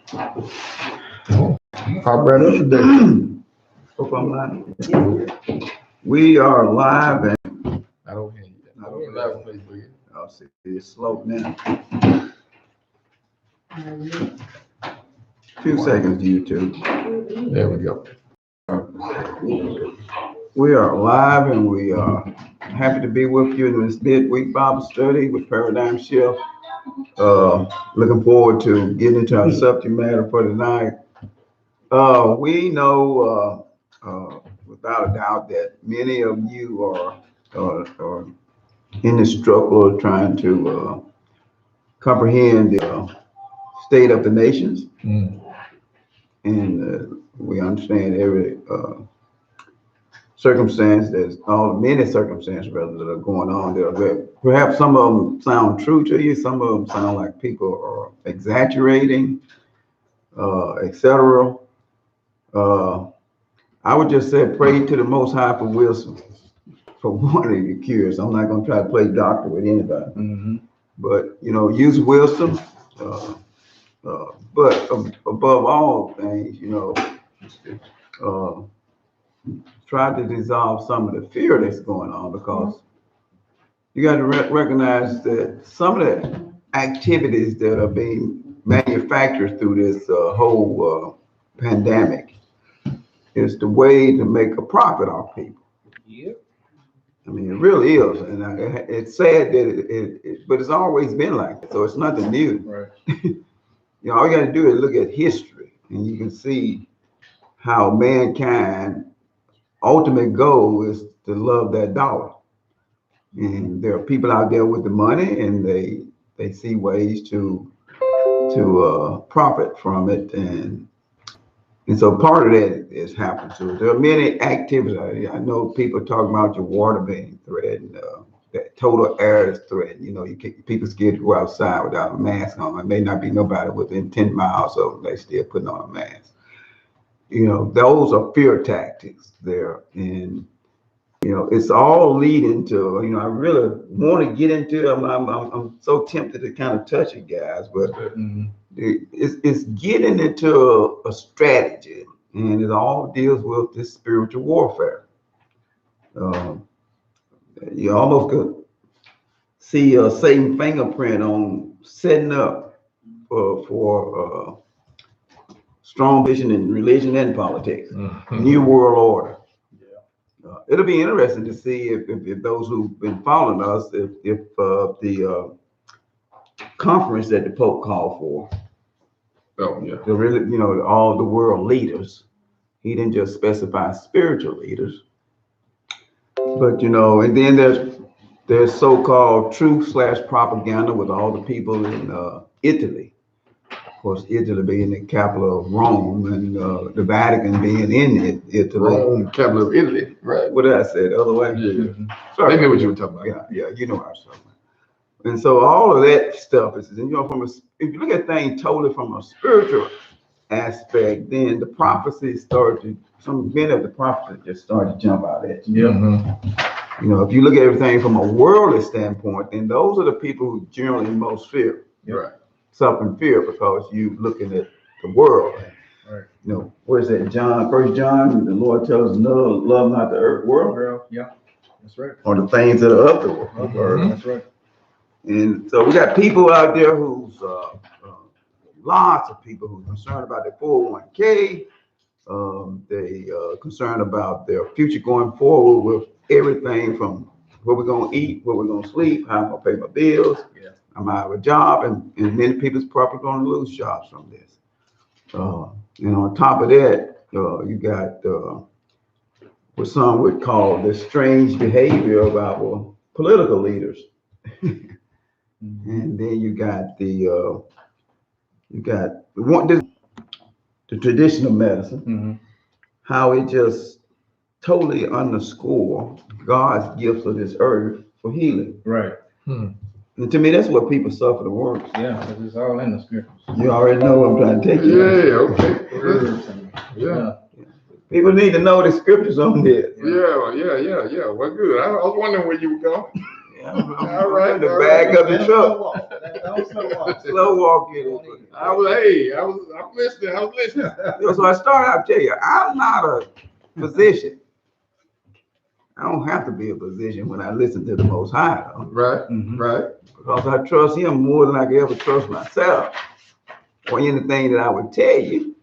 Pop right up today. Hope I'm not. We are live and I don't hear you. I don't hear live place, please. I'll see it's slow now. 2 seconds, YouTube. There we go. We are live and we are happy to be with you in this midweek Bible study with Paradigm Shift. Looking forward to getting into our subject matter for tonight. We know without a doubt that many of you are in the struggle of trying to comprehend the state of the nations. And we understand every circumstance, many circumstances rather that are going on there. Perhaps some of them sound true to you, some of them sound like people are exaggerating, etc. I would just say pray to the Most High for wisdom. For one, if you're curious, I'm not going to try to play doctor with anybody, but use wisdom. But above all things, try to dissolve some of the fear that's going on, because you got to recognize that some of the activities that are being manufactured through this whole pandemic is the way to make a profit off people. Yep. I mean, it really is, and it's sad that but it's always been like that, so it's nothing new. Right. All you got to do is look at history, and you can see how mankind ultimate goal is to love that dollar. And there are people out there with the money, and they see ways to profit from it, and so part of that is happening. So there are many activities. I know people talking about your water being threatened, that total air is threatened. People scared to go outside without a mask on. It may not be nobody within 10 miles of them, they still putting on a mask. Those are fear tactics there. And, it's all leading to, I really want to get into, I'm so tempted to kind of touch it, guys, but it's getting into a strategy, and it all deals with this spiritual warfare. You almost could see a Satan fingerprint on setting up for strong vision in religion and politics, new world order. It'll be interesting to see if those who've been following us, if the conference that the Pope called for, all the world leaders, he didn't just specify spiritual leaders, but and then there's so-called truth/propaganda with all the people in Italy. Of course, Italy being the capital of Rome, and the Vatican being in Italy. Rome, capital of Italy, right? What did I say? The other way? Yeah. Sorry. I know what you were talking about. Yeah, you know what I was talking about. And so all of that stuff is, if you look at things totally from a spiritual aspect, then the prophecies many of the prophecies just start to jump out at you. If you look at everything from a worldly standpoint, then those are the people who generally most fear. Right. Suffering fear, because you looking at the world. Right. Where's that? First John, the Lord tells us, no, love not the earth world. Yeah, that's right. Or the things that are of the world. That's right. And so we got people out there who's lots of people who are concerned about their 401k. They concerned about their future going forward with everything from where we're going to eat, where we're going to sleep, how I'm going to pay my bills. Yeah. I'm out of a job, and many people's probably going to lose jobs from this. On top of that, you got what some would call the strange behavior of our political leaders. And then you got the traditional medicine, how it just totally underscore God's gifts of this earth for healing. Right. And to me, that's what people suffer the worst. Yeah, because it's all in the scriptures. You already know what I'm trying to take you. Okay. Yeah. People need to know the scriptures on this. Yeah. Well, good. I was wondering where you were going. All right, The all bag right. up the truck. Don't slow walk. Slow walk it. I'm listening. I was listening. So I started out tell you, I'm not a physician. I don't have to be a physician when I listen to the Most High, though, Right, Mhm. right. because I trust Him more than I could ever trust myself or anything that I would tell you.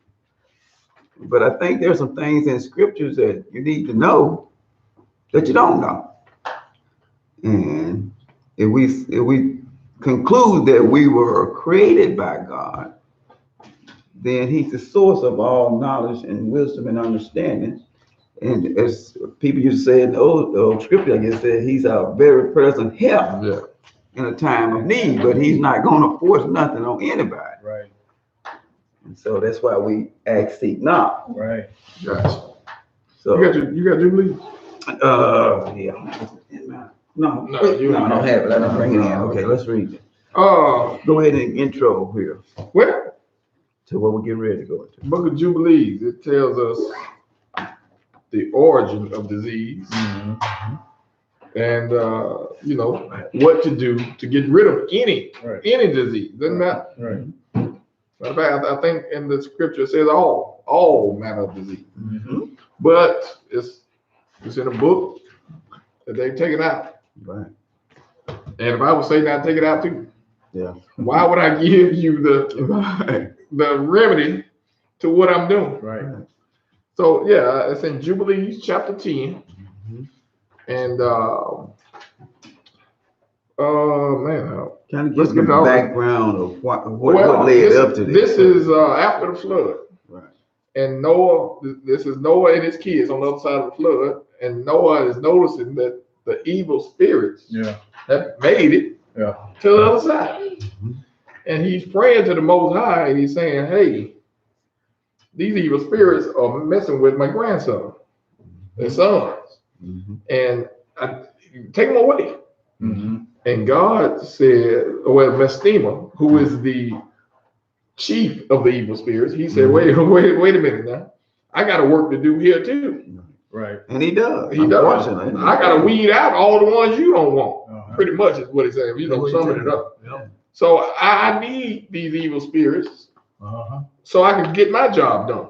But I think there's some things in scriptures that you need to know that you don't know. And if we conclude that we were created by God, then He's the source of all knowledge and wisdom and understanding. And as people used to say in the old scripture, I guess, that He's our very present help Yeah. in a time of need, but He's not going to force nothing on anybody. Right, And so that's why we ask, seek, knock. right. Gotcha. So, You got Jubilee? yeah. No, No, I don't have it. I don't bring it in. Okay, let's read it. Go ahead and intro here Well, to what we're getting ready to go into. Book of Jubilees, it tells us the origin of disease Mhm. and what to do to get rid of any Right. disease. Doesn't matter. Right. Matter of fact, I think in the scripture it says all manner of disease. Mhm. But it's in a book that they've taken out. Right. And the Bible say not take it out too. Yeah. Why would I give you the remedy to what I'm doing? Right. So yeah, it's in Jubilees chapter 10. Mhm. And man, Kind of Let's give get the it over. background of what well, led this, up to this. This is after the flood. Right. And Noah, this is Noah and his kids on the other side of the flood. And Noah is noticing that the evil spirits Yeah. have made it Yeah. to the other side. Mhm. And he's praying to the Most High and he's saying, hey, these evil spirits are messing with my grandson and sons. Mhm. And I take them away. Mhm. And God said, well, Mestema, who is the chief of the evil spirits, he said, wait a minute now. I got a work to do here too. Right. And he does. He does. Unfortunately. I got to weed out all the ones you don't want. Uh-huh. Pretty much is what he's saying. You know, summing it up. Yeah. So I need these evil spirits Uh-huh. so I can get my job done.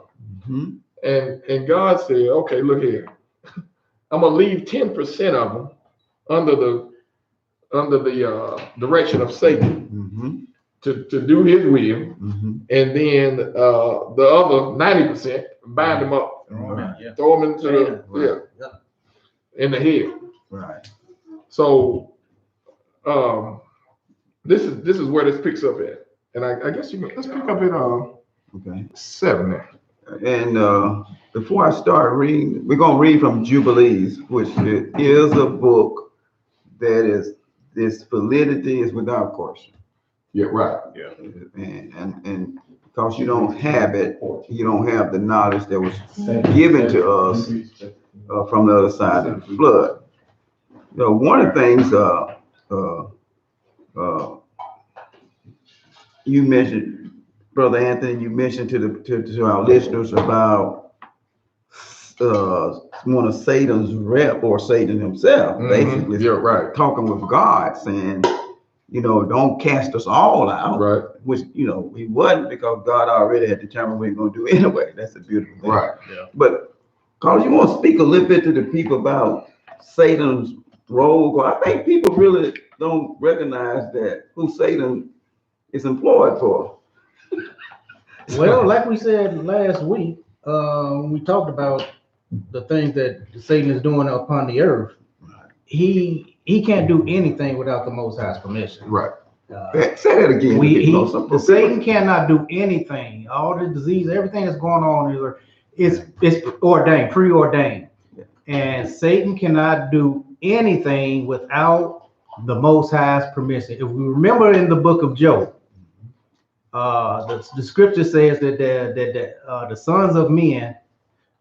Mhm. And God said, okay, look here. I'm gonna leave 10% of them under the direction of Satan Mhm. to do his will, Mhm. and then the other 90% bind them up, Right. Yeah. throw them into the Right. in the head. Right. So this is where this picks up at, and I guess let's pick up at Okay. 7 there. And before I start reading, we're going to read from Jubilees, which is a book that is, this validity is without question. Yeah, right. And because you don't have it, you don't have the knowledge that was given to us from the other side of the flood. You know, one of the things you mentioned, Brother Anthony, you mentioned to our listeners about one of Satan's rep, or Satan himself, basically Yeah, right. talking with God, saying, you know, don't cast us all out. Right. Which, you know, he wasn't, because God already had determined what he's going to do anyway. That's a beautiful thing. Right. Yeah. But Carl, you want to speak a little bit to the people about Satan's role? Well, I think people really don't recognize that who Satan is employed for. Well, like we said last week, when we talked about the things that Satan is doing upon the earth, he can't do anything without the Most High's permission. Right. Say that again. Satan cannot do anything. All the disease, everything that's going on is ordained, preordained, and Satan cannot do anything without the Most High's permission. If we remember in the book of Job, the scripture says that the sons of men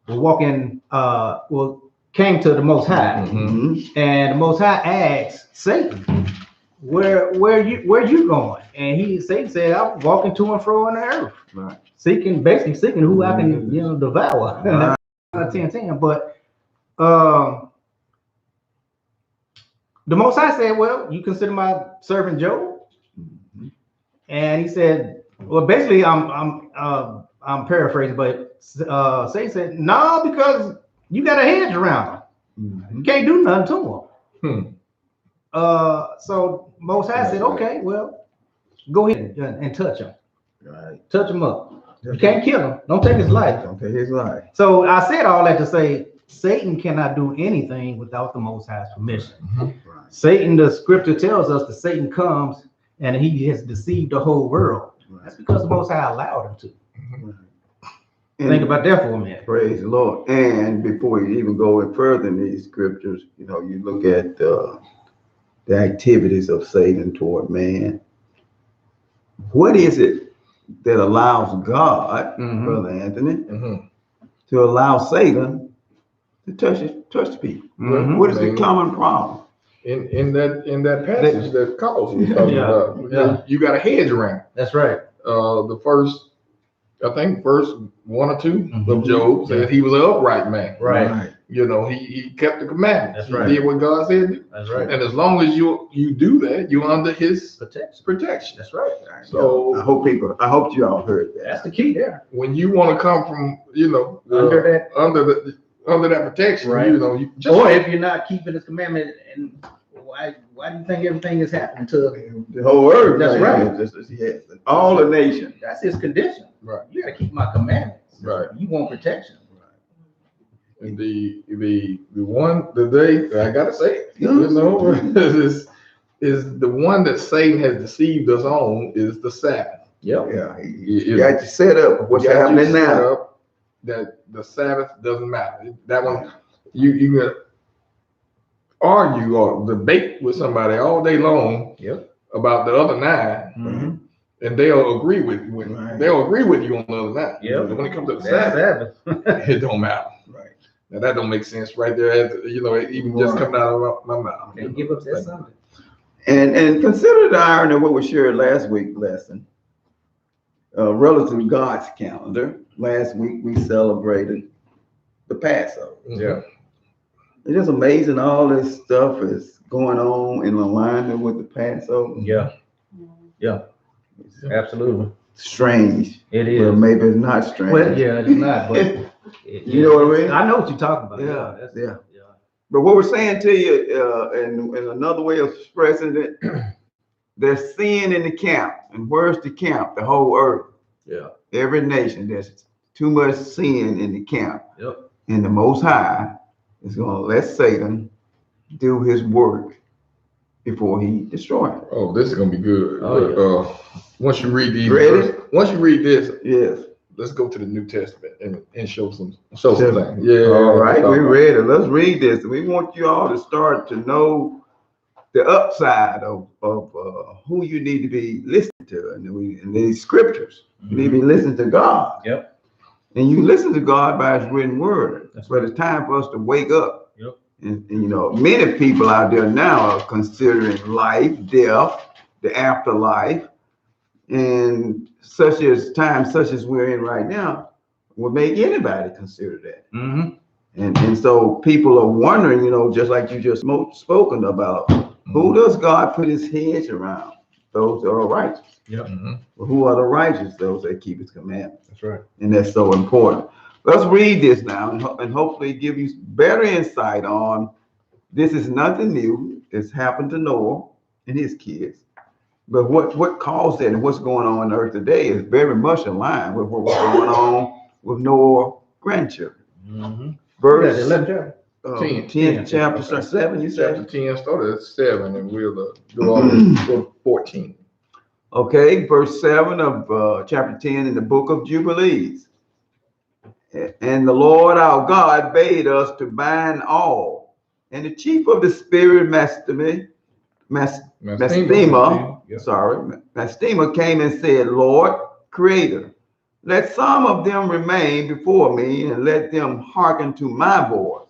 were walking, came to the Most High, Mhm. and the Most High asked Satan, "Where you going?" And Satan said, "I'm walking to and fro on the earth, Right. seeking who I can devour." Right. 10:10, but the Most High said, well, you consider my servant Job? And he said, well, basically, I'm paraphrasing, but Satan said, no, because you got a hedge around him. You can't do nothing to him. So Most High said, okay, well, go ahead and touch him. Right. Touch him up. You can't kill him. Don't take his life. Don't take his life. So I said all that to say Satan cannot do anything without the Most High's permission. Right. Satan, the scripture tells us that Satan comes and he has deceived the whole world. That's because the Most High allowed him to. And Think about that for a minute. praise the Lord. And before you even go any further in these scriptures, you know, you look at the activities of Satan toward man. What is it that allows God, Brother Anthony, to allow Satan to touch people? What is the common problem? In that passage that Carlos was talking about, you got a hedge around. That's right. The first, I think, verse 1 or 2 of Job said he was an upright man. Right. You know, he kept the commandments. That's right. He did what God said. That's right. And as long as you do that, you're under his protection. That's right. So I hope you all heard that. That's the key there. When you want to come from, you know, under that protection, Right. you know, you just Or if you're not keeping his commandment, and why do you think everything is happening to? The whole earth. That's right. Yes. All the nation. That's his condition. Right. You got to keep my commandments. Right. You want protection. And the one today, I gotta say, you know, is the one that Satan has deceived us on is the Sabbath. Yep. Yeah. You got you set up. What's happening now? That the Sabbath doesn't matter. That one, you can argue or debate with somebody all day long about the other 9, and they'll agree with you. They'll agree with you on the other 9. Yeah. But when it comes to the Sabbath, it don't matter. Right. Now that don't make sense right there. As, you know, it even just coming out of my mouth. Can't give up that Sunday. And consider the irony of what we shared last week's lesson. Relative to God's calendar. Last week we celebrated the Passover. Yeah. It's just amazing all this stuff is going on in alignment with the Passover. Yeah. Absolutely. Strange. It Well, is. maybe it's not strange. Well, yeah, it's not. But You know what I mean? I know what you're talking about. Yeah, Yeah. But what we're saying to you, and another way of expressing it, there's sin in the camp. And where's the camp? The whole earth. Yeah. Every nation, there's too much sin in the camp. Yep. And the Most High is going to let Satan do his work before he destroys it. Oh, this is gonna be good. Oh, Once you read these, Ready? once you read this, Yes. let's go to the New Testament and show some things. Yeah. All right, we're ready. Let's read this. We want you all to start to know the upside of who you need to be listening to in these scriptures. You need to be listening to God. Yep. And you listen to God by his written word. But it's time for us to wake up. Yep. And you know, many people out there now are considering life, death, the afterlife, and such as we're in right now would make anybody consider that. And so people are wondering, you know, just like you just spoken about, who does God put his hedge around? Those that are righteous. Yep. Well, who are the righteous? Those that keep his commandments. That's right. And that's so important. Let's read this now and hopefully give you better insight on this is nothing new. It's happened to Noah and his kids. But what caused it and what's going on on earth today is very much in line with what was going on with Noah's grandchildren. Verse 10 chapter 7, you said? Chapter 10 started at 7, and we'll go on to 14. Okay, verse 7 of chapter 10 in the book of Jubilees. And the Lord our God bade us to bind all. And the chief of the spirit, Mastema came and said, Lord, Creator, let some of them remain before me, and let them hearken to my voice,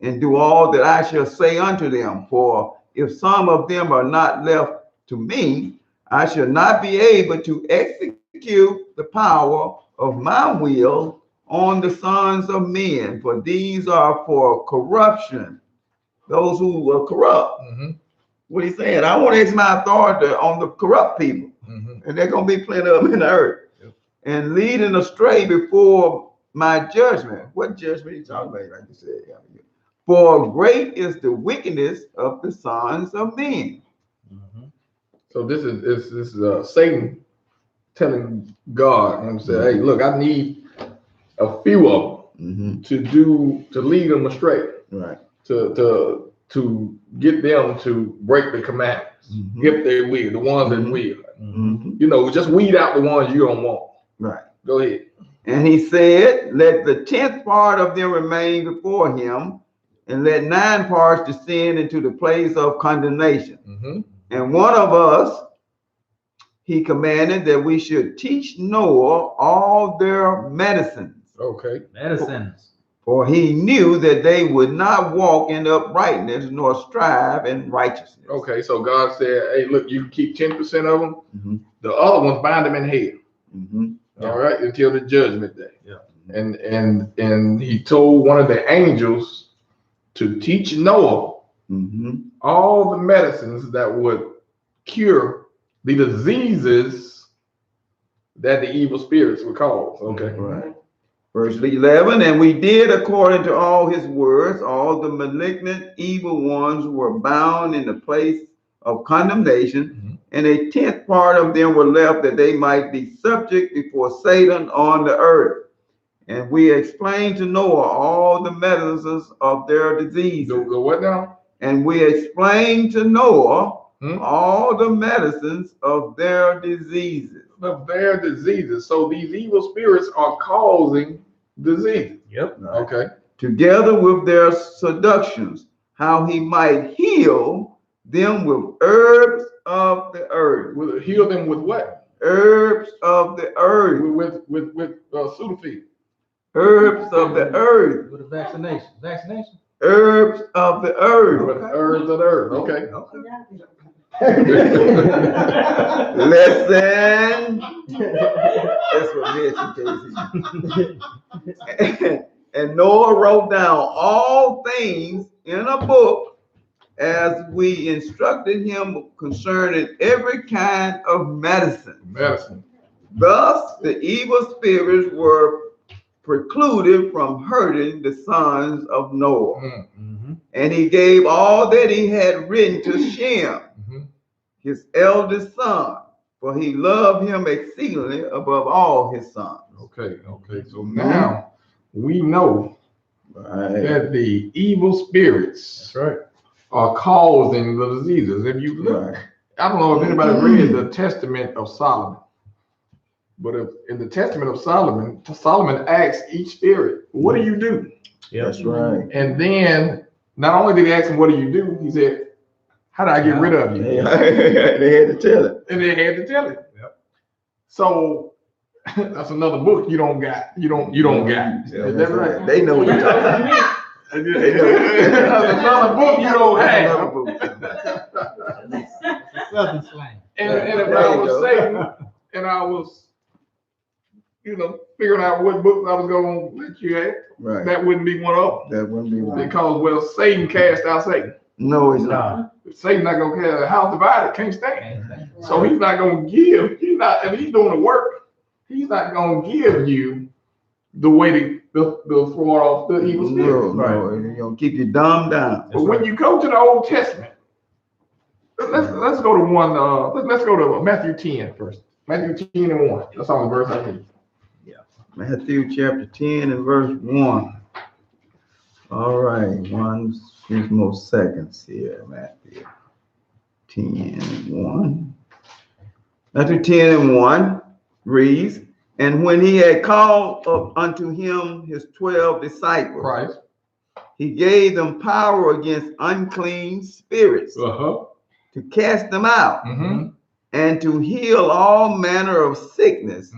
and do all that I shall say unto them. For if some of them are not left to me, I shall not be able to execute the power of my will on the sons of men, for these are for corruption, those who are corrupt, what he said. I want to exercise my authority on the corrupt people, and there's gonna be plenty of them in the earth, and leading astray before my judgment. What judgment he talking about? Like you said, for great is the wickedness of the sons of men. So this is Satan telling God, and say, hey, look, I need a few of them to lead them astray, Right. To get them to break the commandments, if they will, the ones that will. You know, just weed out the ones you don't want. Right. Go ahead. And he said, let the 10th part of them remain before him, and let 9 parts descend into the place of condemnation. And one of us, he commanded that we should teach Noah all their medicines. Okay. Medicines. For he knew that they would not walk in uprightness nor strive in righteousness. Okay, so God said, hey, look, you can keep 10% of them. The other ones, bind them in hell. All right, until the judgment day. Yeah. And he told one of the angels to teach Noah all the medicines that would cure the diseases that the evil spirits would cause. Okay. Right. Verse 11, and we did according to all his words. All the malignant evil ones were bound in the place of condemnation, and a 10th part of them were left that they might be subject before Satan on the earth. And we explained to Noah all the medicines of their diseases. The what now? And we explained to Noah all the medicines of their diseases. Of their diseases. So these evil spirits are causing disease. Yep. Okay. Together with their seductions, how he might heal them with herbs of the earth. Will it heal them with what? Herbs of the earth. With Sudafed. Herbs of the earth. With a vaccination. Vaccination? Herbs of the earth. With herbs of the earth. Okay. Listen. That's what Nancy Casey. And Noah wrote down all things in a book as we instructed him concerning every kind of medicine. Thus, the evil spirits were precluded from hurting the sons of Noah. And he gave all that he had written to Shem, his eldest son, for he loved him exceedingly above all his sons. Okay. So now we know that the evil spirits are causing the diseases. If you look, I don't know if anybody read the Testament of Solomon, but if in the Testament of Solomon, Solomon asked each spirit, what do you do? That's right. And then not only did he ask him, what do you do? He said, how do I get rid of you? They had to tell it. And they had to tell it. So that's another book you don't got. You don't got. Is that right? They know what you're talking about. That's another book you don't have. Southern slang. And if I was Satan and I was, figuring out what books I was going to let you have, that wouldn't be one of them. That wouldn't be one. Because, Satan cast out Satan. No, it's not. Satan's not going to cast a house divided, can't stand. So he's not going to give, if he's doing the work, he's not going to give you the way to throw off the evil spirit. No, he's going to keep you dumbed down. But when you go to the Old Testament, let's go to let's go to Matthew 10 first. Matthew 10 and 1. That's all the verse I need. Matthew chapter 10 and verse 1. All right, few more seconds here. Matthew 10 and 1. Matthew 10 and 1 reads, and when he had called up unto him his 12 disciples, Christ, he gave them power against unclean spirits to cast them out and to heal all manner of sickness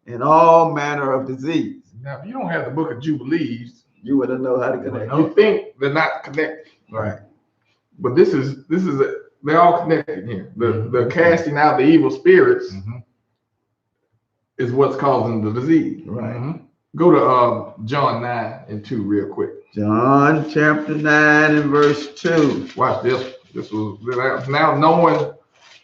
and all manner of disease. Now, if you don't have the book of Jubilees, you wouldn't know how to connect. You think they're not connected. Right. But this is they're all connected here. The casting out the evil spirits is what's causing the disease. Right. Go to John 9 and 2 real quick. John chapter 9 and verse 2. Watch this. This was now knowing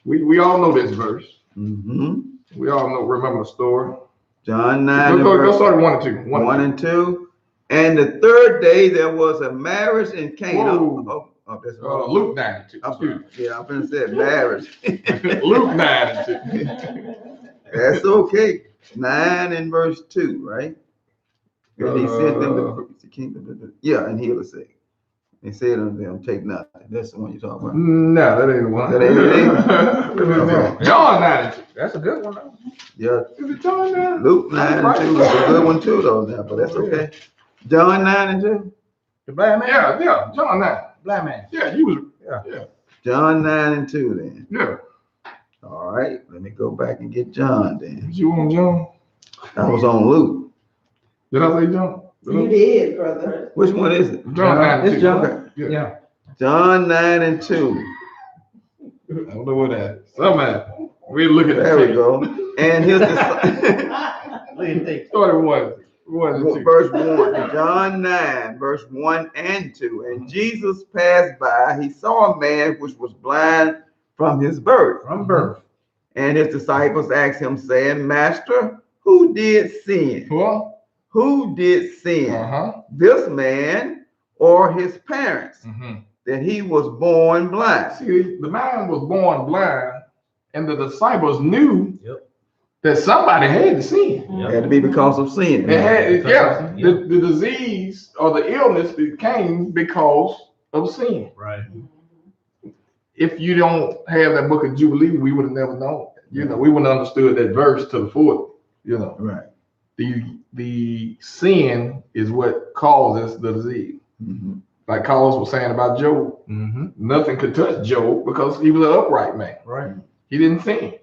we all know this verse. Mm-hmm. We all remember the story. John 9 Let's start at 1 and 2. 1 and 2. And the third day there was a marriage in Cana. Whoa. That's Luke 9 and 2. I'm gonna say marriage. Luke 9 and 2. That's okay. 9 and verse 2, right? And he sent them to the kingdom. Yeah, and heal the sick. He said unto them, take nothing. That's the one you're talking about. No, that ain't the one. That ain't it? Okay. John 9 and 2. That's a good one, though. Yeah. Is it John 9? Luke 9 and 2 is a good one too, though, now, but that's okay. John 9 and 2? The blind man? Yeah, John 9. Blind man. Yeah, you was. Yeah. John 9 and 2 then. Yeah. All right, let me go back and get John then. You on John? I was on Luke. Did I say John? You did, brother. Which one is it? John 9 and 2. It's John. Okay. Yeah. John 9 and 2. I don't know what that is. Somehow. We look at the There we tape. go. And his Start at 1 and 2. verse 1. John 9, verse 1 and 2. And Jesus passed by, he saw a man which was blind from his birth. From birth. And his disciples asked him, saying, Master, who did sin? Well, Who did sin? This man or his parents, that he was born blind? See, the man was born blind, and the disciples knew that somebody had to sin. It had to be because of sin. It had, the disease or the illness became because of sin. Right. If you don't have that book of Jubilee, we would have never known. We wouldn't have understood that verse to the full. Right. The sin is what causes the disease. Like Carlos was saying about Job, nothing could touch Job because he was an upright man. Right. He didn't sin.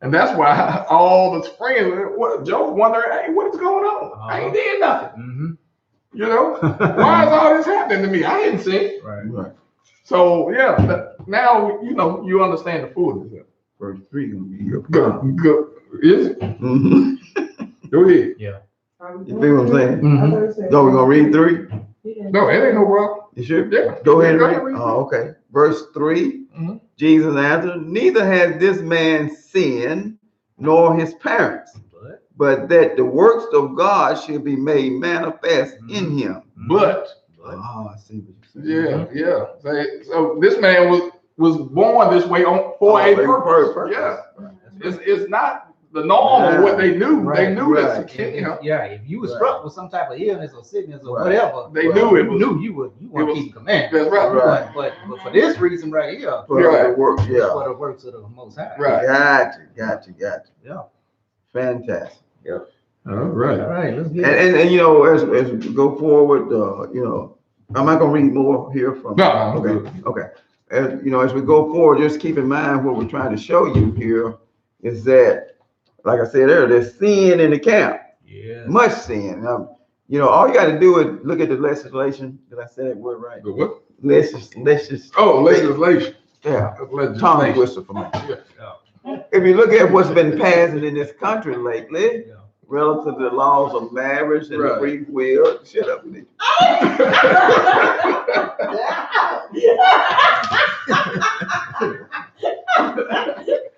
And that's why all the friends, Job wondering, hey, what is going on? I ain't did nothing. Why is all this happening to me? I didn't sin. Right. So now you understand the fullness of it. Verse 3 gonna be your Good. problem. Good. Is it? Go ahead. You feel what I'm saying? Mhm. So we're gonna read 3? No, it ain't no problem. You sure? Yeah. Go ahead and Go read. ahead, read. Oh, okay. Verse 3. Mhm. Jesus answered, neither has this man sinned, nor his parents, but that the works of God should be made manifest in him. But Oh, I see what you're saying. yeah. So this man was born this way for a purpose. Yeah. It's not the norm of what they knew. Right. They knew Right. that. If you were struck with some type of illness or sickness or whatever, They knew it you was- knew you want to was- keep the command. That's right. Right. But for this reason right here, For the work, yeah. for the works of the Most High. Right. Got you. Yeah. Fantastic. All right. All right, let's get it. And as we go forward, I'm not gonna read more here from. No, I'm Okay. good. Okay. As we go forward, just keep in mind what we're trying to show you here is that, like I said earlier, there's sin in the camp. Yeah. Much sin. All you got to do is look at the legislation. Did I say that word right? The what? Legislation. Oh, legislation. Yeah. Legislation. Tongue twister for me. Yeah. If you look at what's been passing in this country lately, Yeah. relative to the laws of marriage and Right. free will, shut up with it.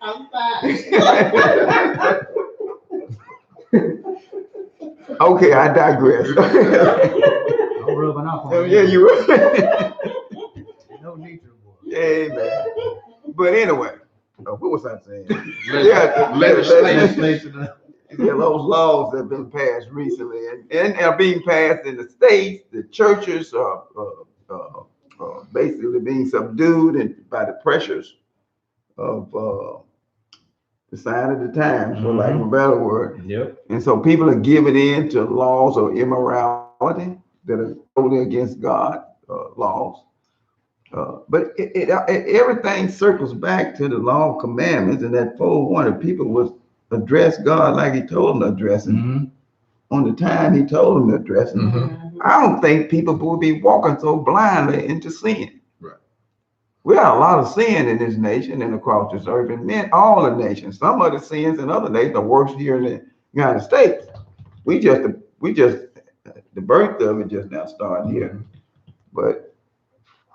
I'm fine. Okay, I digress. I'm rubbing off on Yeah, you were. No need to. Yeah, man. But anyway, what was I saying? Legislation. Yeah, those laws that have been passed recently and are being passed in the states. The churches are basically being subdued and by the pressures of the sign of the times, for lack of a better word. Yep. And so people are giving in to laws of immorality that are totally against God laws. But everything circles back to the law of commandments, and that 4:1 people was address God like he told them to address him on the time he told them to address him. Mhm. I don't think people would be walking so blindly into sin. Right. We got a lot of sin in this nation and across this earth, and all the nations. Some of the sins in other nations are worse here in the United States. We just the birth of it just now starting here. But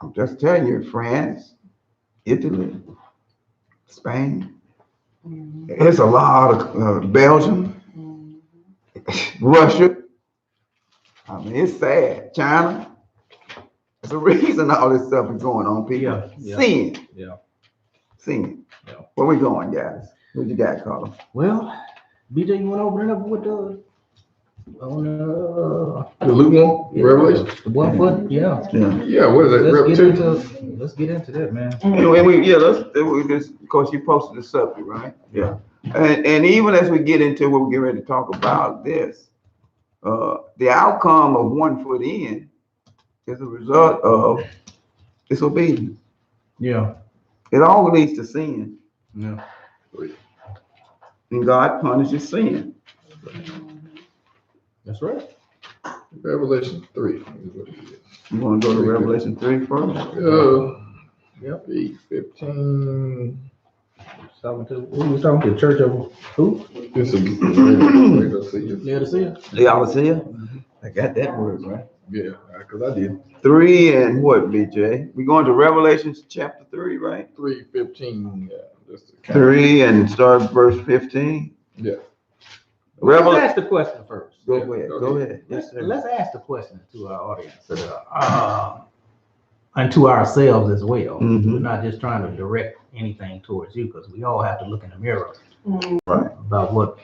I'm just telling you, France, Italy, Spain. There's a lot of Belgium, Russia. I mean, it's sad. China. There's a reason all this stuff is going on, people. Yeah. Sin. Yeah. Sin. Yeah. Where we going, guys? What you got, Carlos? Well, BJ, you want to open it up with the The Luke one, Revelation. The 1 foot? Yeah. Yeah. Yeah, what is that? Let's get into that, man. We just, because you posted the subject, right? Yeah. And even as we get into what we get ready to talk about this, the outcome of 1 foot in is a result of disobedience. Yeah. It all leads to sin, Yeah. and God punishes sin. That's right. Revelation 3. You want to go to Revelation 3 first? Yep. 15. Talking to who was talking to? The Church of who? This is Laodicea. Laodicea? I got that word right. yeah, because I did 3 and what, BJ? We going to Revelation chapter 3, right? 3:15. Yeah, just to count. 3 and start verse 15. Yeah. Let's ask the question first. Go ahead. Yes, sir. Let's ask the question to our audience and to ourselves as well. Mhm. We're not just trying to direct anything towards you, because we all have to look in the mirror Right. about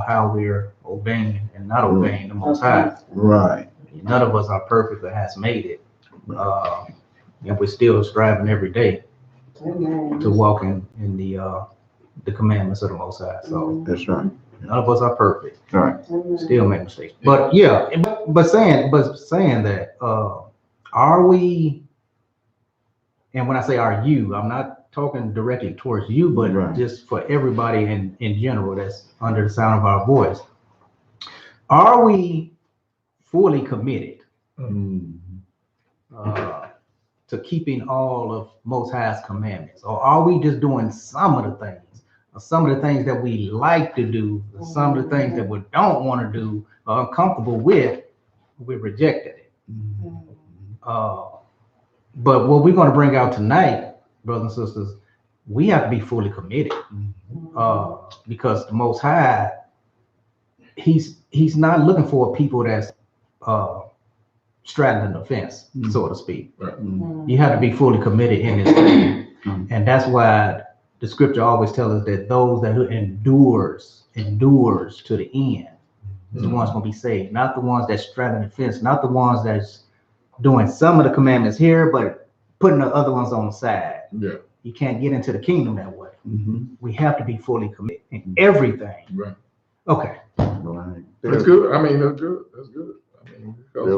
how we're obeying and not obeying the Most High. Right. None of us are perfect or has made it, and we're still striving every day to walk in the commandments of the Most High. So That's right. none of us are perfect. All right. Still make mistakes. But yeah, but saying that, are we? And when I say are you, I'm not talking directly towards you, but Right. just for everybody in general that's under the sound of our voice. Are we fully committed to keeping all of Most High's commandments, or are we just doing some of the things, or some of the things that we like to do, or some of the things that we don't want to do, or uncomfortable with, we rejected it. But what we're going to bring out tonight, brothers and sisters, we have to be fully committed, because the Most High, he's not looking for people that's straddling the fence, so to speak. Right. You have to be fully committed in this thing, and that's why the scripture always tells us that those that endures to the end is the ones going to be saved, not the ones that straddling the fence, not the ones that's doing some of the commandments here, but putting the other ones on the side. Yeah. You can't get into the kingdom that way. Mm-hmm. We have to be fully committed in everything. Right. Okay. Right. That's good. I mean, that's good. That's good. I mean, because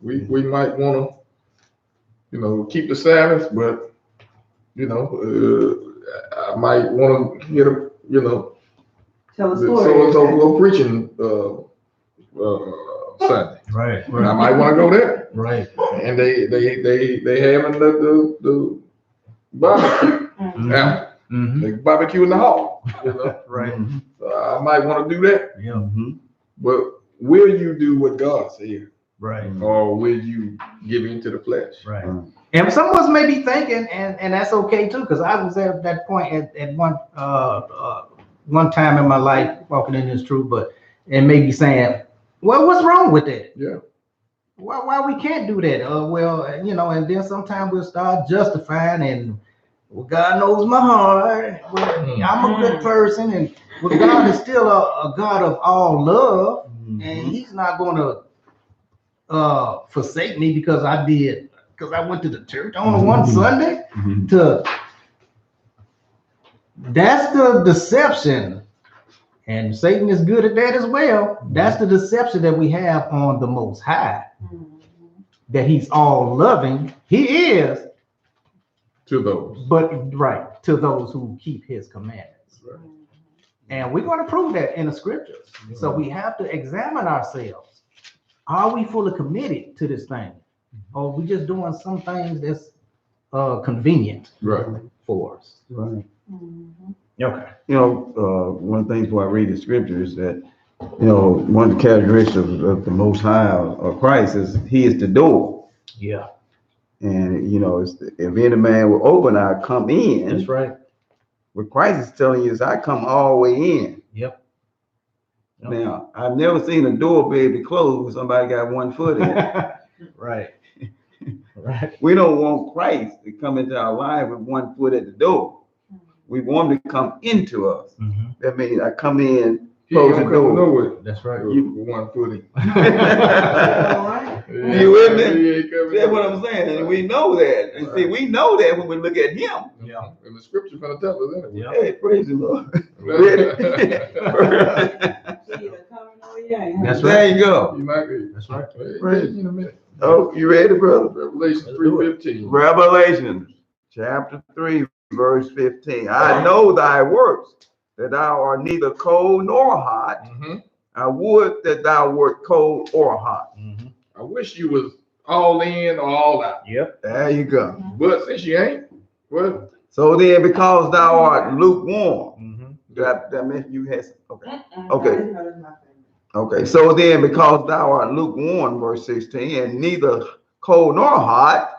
we might want to, keep the Sabbath, but I might want to get a, Tell a so go preaching Sunday. Right. I might want to go there, Right. and they having the barbecue. Yeah, Mm-hmm. they barbecue in the hall. Right. I might want to do that, Yeah. Mm-hmm. but will you do what God said, Right. or will you give into the flesh? Right. And some of us may be thinking, and that's okay too, because I was at that point at one time in my life walking in this truth, and maybe saying, well, what's wrong with that? Yeah. Why we can't do that? And then sometimes we'll start justifying, and well, God knows my heart. Well, I'm a good person, and God is still a God of all love, and He's not going to forsake me because I went to the church on one Sunday. That's the deception, and Satan is good at that as well. That's the deception that we have on the Most High, that He's all loving. He is, To those. but right to those who keep His commandments. Right. And we're going to prove that in the scriptures. So we have to examine ourselves. Are we fully committed to this thing? Or are we just doing some things that's convenient Right. for us? Right. Okay. One of the things where I read the scripture is that, one of the characteristics of the Most High or Christ is He is the door. Yeah. And you know, if any man will open, I come in. That's right. What Christ is telling you is, I come all the way in. Yep. Yep. Now, I've never seen a door be able to close when somebody got 1 foot in it. Right. Right. We don't want Christ to come into our life with 1 foot at the door. We want him to come into us. Mm-hmm. That means I come in, He ain't close the gonna come door. nowhere. That's right. You 1 footy. You with me? He ain't coming That's what nowhere. I'm saying. And we know that. And see, we know that when we look at him. Yeah. And the scripture gonna tell us anyway. Yeah. Hey, praise the Lord. That's There right. you go. You might be. That's right. Right. In a minute. Oh, you ready, brother? Revelation Let's do it. 3:15. Revelation chapter 3, verse 15. I know thy works, that thou art neither cold nor hot. Mhm. I would that thou wert cold or hot. Mm-hmm. I wish you was all in or all out. Yep. There you go. But since you ain't, well, So then, because thou art lukewarm, Mm-hmm. that meant you had, okay. Okay. Okay, so then, because thou art lukewarm, verse 16, and neither cold nor hot,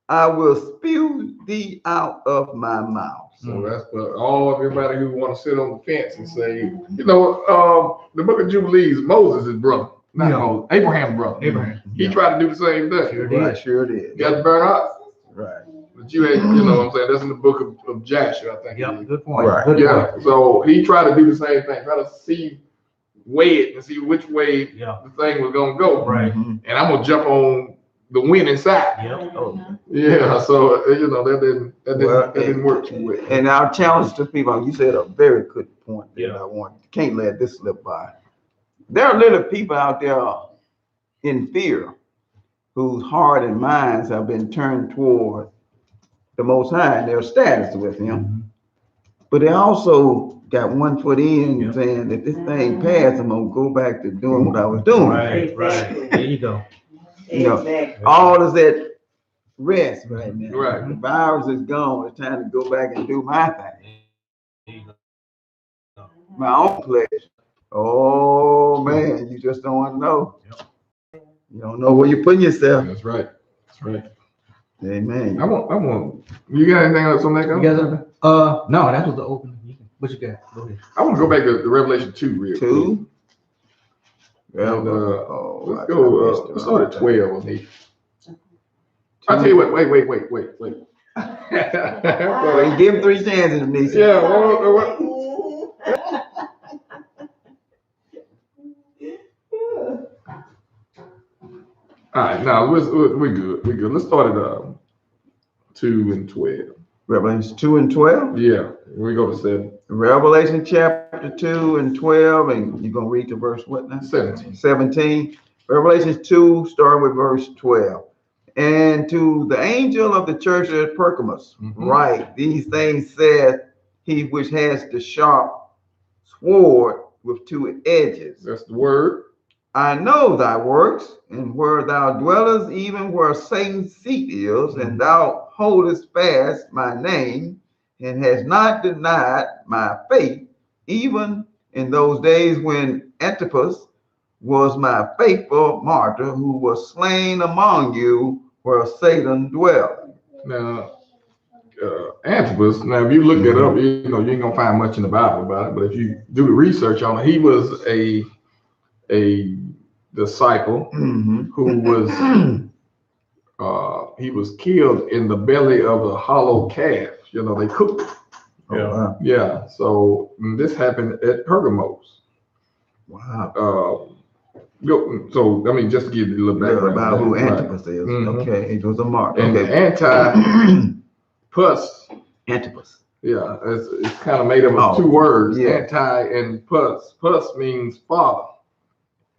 I will spew thee out of my mouth. so that's for all of everybody who want to sit on the fence and say, you know, the book of Jubilees, Moses' brother, not Yeah. Moses, Abraham's brother. Abraham. He tried to do the same thing. Sure did. Right, sure did. Got burned up. Right. But you ain't, you know what I'm saying? That's in the book of Joshua, I think. it Yep. is. Good point. Right. Good Yeah. point. So he tried to do the same thing, try to weigh it and see which way Yeah. the thing was gonna go. Right. Mhm. And I'm gonna jump on the winning side. Yep. Oh. Yeah. So you know that Well, didn't work too well. And our challenge to people, you said a very good point that Yeah. I want. Can't let this slip by. There are little people out there in fear whose heart and minds have been turned toward the Most High and their status with Him. Mhm. But they also got 1 foot in, Yeah. saying that this thing passed, I'm gonna go back to doing what I was doing. Right. Right. There you go. You know, Exactly. all is at rest right now. Right. The virus is gone. It's time to go back and do my thing, There you go. my own pleasure. Oh man, you just don't want to know. You don't know where you're putting yourself. That's right. That's right. Amen. I want. You got anything else on that? You guys have, no, that was the opening. What you got? Go ahead. I want to go back to Revelation 2 real quick. 2. And, Oh, let's I go. missed it. Let's start at 12 on these. I'll tell you what. Wait. Well, give him 3 chances, Nisha. Yeah. What? All right. Now we're good. We're good. Let's start at 2 and 12. Revelation 2 and 12. Yeah. We go to 7. Revelation chapter 2 and 12, and you're gonna read to verse what now? 17. 17. Revelation 2, starting with verse 12. And to the angel of the church at Pergamos, Mhm. write, these things saith he which has the sharp sword with 2 edges. That's the word. I know thy works, and where thou dwellest, even where Satan's seat is, and thou holdest fast my name, and hast not denied my faith, even in those days when Antipas was my faithful martyr, who was slain among you where Satan dwelt. Now, Antipas. Now, if you look that up, you know you ain't gonna find much in the Bible about it. But if you do the research on it, he was a disciple Mhm. who was he was killed in the belly of a hollow calf. You know, they cooked it. Oh, wow. Yeah. So this happened at Pergamos. Wow. So I mean, just to give you a little background About who Right. Antipas is. Mhm. Okay, it was a martyr. And Okay. Anti-pus. Antipas. Yeah, it's kind of made up of Oh, 2 words, yeah. anti and pus. Pus means father,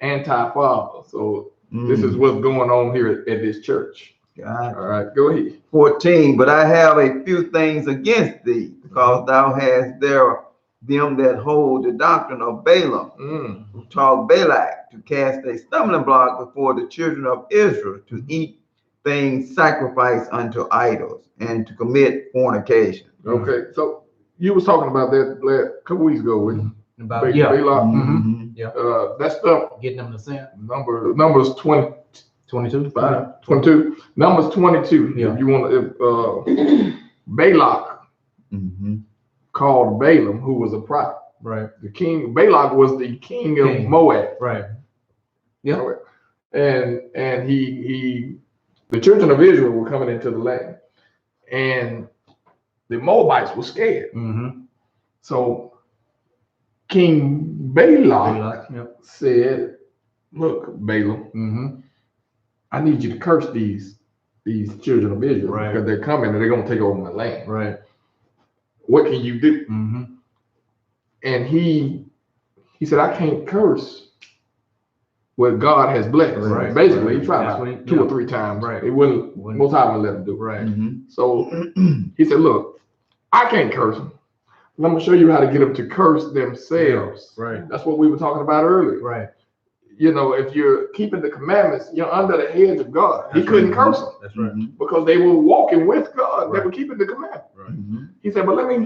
anti-father. So this is what's going on here at this church. God. All right, go ahead. 14, but I have a few things against thee, because thou hast there them that hold the doctrine of Balaam, who taught Balak to cast a stumbling block before the children of Israel, to eat things sacrificed unto idols, and to commit fornication. Okay, so you was talking about that a couple weeks ago with About yeah. Balak. Mhm. That stuff, Getting them to sin. Numbers 20, 22. 22. Numbers 22. Yeah. If you want to, Balak Mhm. called Balaam, who was a prophet. Right. The king, Balak was the king of King. Moab. Right. Yeah. And the children of Israel were coming into the land, and the Moabites were scared. Mm-hmm. So King Balak Yep. said, "Look, Balaam, Mm-hmm. I need you to curse these children of Israel Right. because they're coming and they're gonna take over my land. Right. What can you do?" Mm-hmm. And he said, "I can't curse what God has blessed." Right. Basically, he tried That's like what he- 2 or yeah. 3 times. Right. It wouldn't. Most High wouldn't let him do it. Right. Mhm. So he said, "Look, I can't curse them. I'm gonna show you how to get them to curse themselves." Right. That's what we were talking about earlier. Right. You know, if you're keeping the commandments, you're under the hedge of God. He That's couldn't right. curse them That's right. Mhm. because they were walking with God. They Right. were keeping the commandments. Right. Mhm. He said, "But let me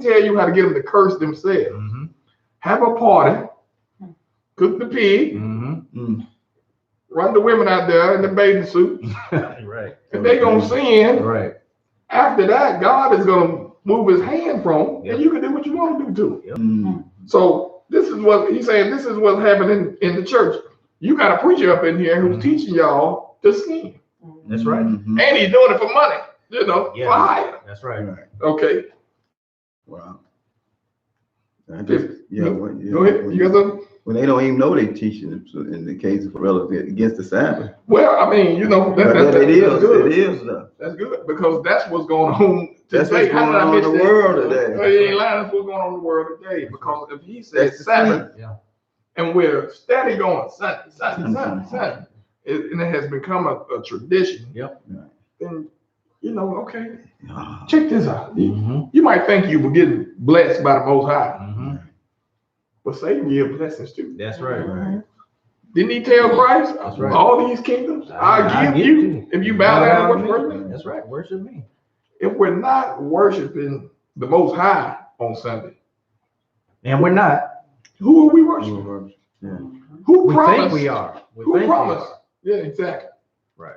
tell you how to get them to curse themselves. Mm-hmm. Have a party, cook the pig, Mm-hmm. Mm. run the women out there in the bathing suit, Right. and they gonna sin. Right. After that, God is gonna move His hand from them, Yep. and you can do what you want to do too." Mm. So this is what he's saying. This is what's happening in the church. You got a preacher up in here who's Mhm. teaching y'all to sin, That's right. Mhm. and he's doing it for money. You know, Yeah. for hire. That's right. Right. Okay, Wow. I just, yeah, when, yeah, go ahead. when, You got some? when they don't even know they're teaching it, so in the case of relative against the Sabbath. Well, I mean, you know, But it that's is, good. it is though. That's good because that's what's going on That's today. what's going How did I on in miss the that? world today. Oh, you ain't lying. That's what's going on in the world today. Because if he says That's the Sabbath, Yeah. and we're steady going Sunday, Sunday, Mhm. Sunday, Sunday, and it has become a tradition. Yep. Then you know, okay, Ah. check this out. Mm-hmm. You might think you were getting blessed by the Most High, Mm-hmm. but Satan gives blessings too. That's right. Right. Didn't he tell Christ, That's right. all these kingdoms I give you if you bow down and worship me? That's right. Worship me. If we're not worshiping the Most High on Sunday, And we're not. who are we worshiping? Yeah. Who We promised? think we are. We Who think we promised? are. Yeah, exactly. Right.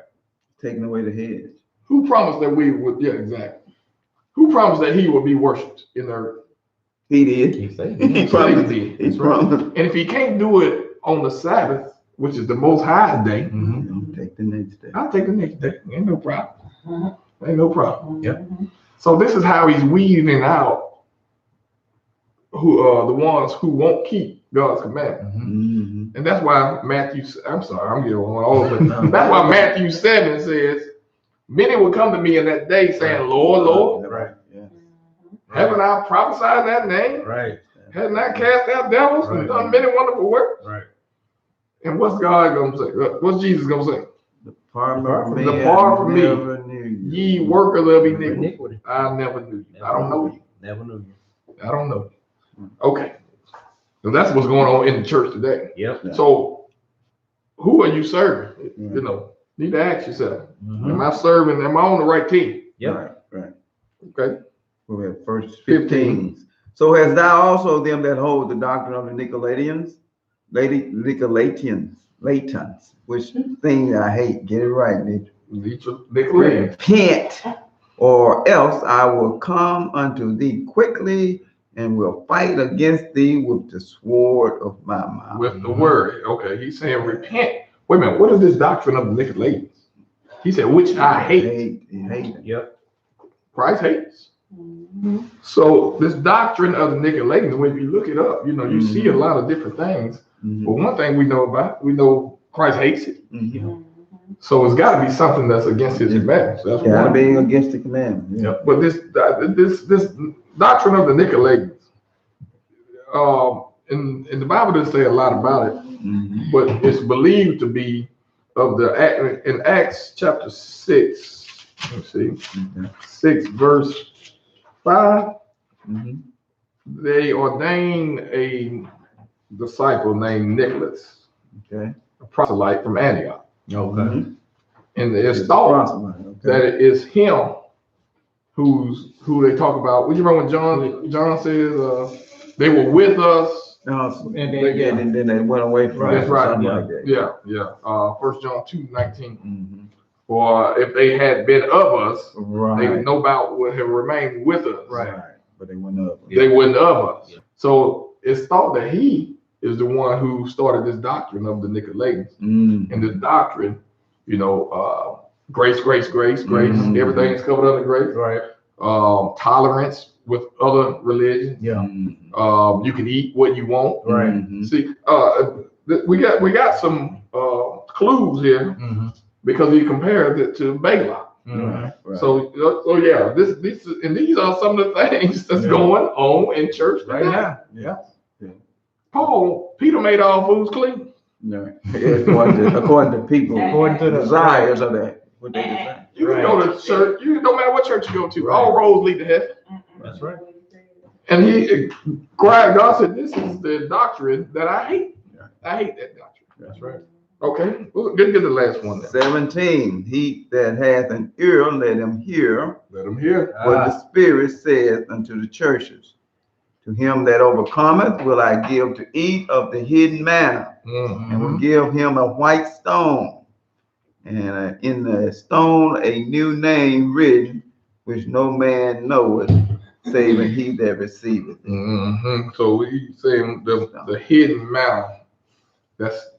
Taking away the hedge. Who promised that we would? Yeah, exactly. Who promised that He would be worshipped in the earth? He did. He said. He promised. did. He promised. And if He can't do it on the Sabbath, which is the Most High day, Mm-hmm. Take the next day. I'll take the next day. Ain't no problem. Ain't no problem. Yep. So this is how He's weeding out the ones who won't keep God's commandments. Mm-hmm. Mhm. And that's why I'm sorry, I'm getting on all of it. That's why Matthew 7 says, "Many will come to me in that day saying, Lord, Lord, Right. Yeah. haven't I prophesied in that name? Right. Hadn't I cast out devils and Right. done many wonderful works?" Right. And what's God gonna say? What's Jesus gonna say? Depart Depart from from me. me. Depart I from me. never knew you. Ye workers of iniquity, Iniquity. I never knew you. I don't know you. Never knew you. I don't know you. Okay. So that's what's going on in the church today. Yep. Yeah. So who are you serving? Yeah. You know, need to ask yourself, Mm-hmm. am I serving, am I on the right team? Yep. Right. Right. Okay. We have first 15. 15. So has thou also them that hold the doctrine of the Nicolaitans, Latans, which thing I hate. Get it right, Nick. Nicolaitans. Repent, or else I will come unto thee quickly and will fight against thee with the sword of my mouth. With the word. Okay. He's saying repent. Wait a minute. What is this doctrine of the Nicolaitans? He said, which I hate. Hate it. Yep. Christ hates. So this doctrine of the Nicolaitans, when you look it up, you know, you see a lot of different things. Mhm. But one thing we know about, we know Christ hates it. Mhm. So it's got to be something that's against His commandments. That's Gotta one. be against the commandment. Yeah. But this doctrine of the Nicolaitans, in the Bible doesn't say a lot about it, Mhm. but it's believed to be in Acts chapter 6. Let's see, Okay. 6 verse 5. Mhm. They ordained a disciple named Nicholas, Okay. a proselyte from Antioch, Okay. Mhm. and it's thought Proselyte, okay. that it is him who they talk about. What you remember when John says they were with us And And then they went away from Right. it That's or right. something Yeah. like that. Yeah. 1 John 2:19. Mhm. For if they had been of us, they Right. no doubt would have remained with us. Right. But they went up. They wouldn't of us. So it's thought that he is the one who started this doctrine of the Nicolaitans. Mm. And this doctrine, grace, grace, grace, grace. Mhm. Everything is covered under grace. Right. Tolerance with other religions. Yeah. Mhm. You can eat what you want. Right. Mhm. See, we got some clues here Mm-hmm. because he compares it to Balak. Mm-hmm. Right. So yeah, these are some of the things that's Yeah. going on in church Right today. now. Yeah. Peter made all foods clean. No. According to people, According to the desires of that. What they desire. You can Right. go to church. No matter what church you go to, Right. all roads lead to heaven. That's right. And God said, "This is the doctrine that I hate. I hate that doctrine." That's right. Okay, well, get the last one. Then. 17. He that hath an ear, let him hear Let them hear. what the Spirit saith unto the churches. To him that overcometh will I give to eat of the hidden manna, and will give him a white stone, and in the stone a new name written, which no man knoweth, saving he that receiveth it. Mm-hmm. So he's saying the hidden manna. That's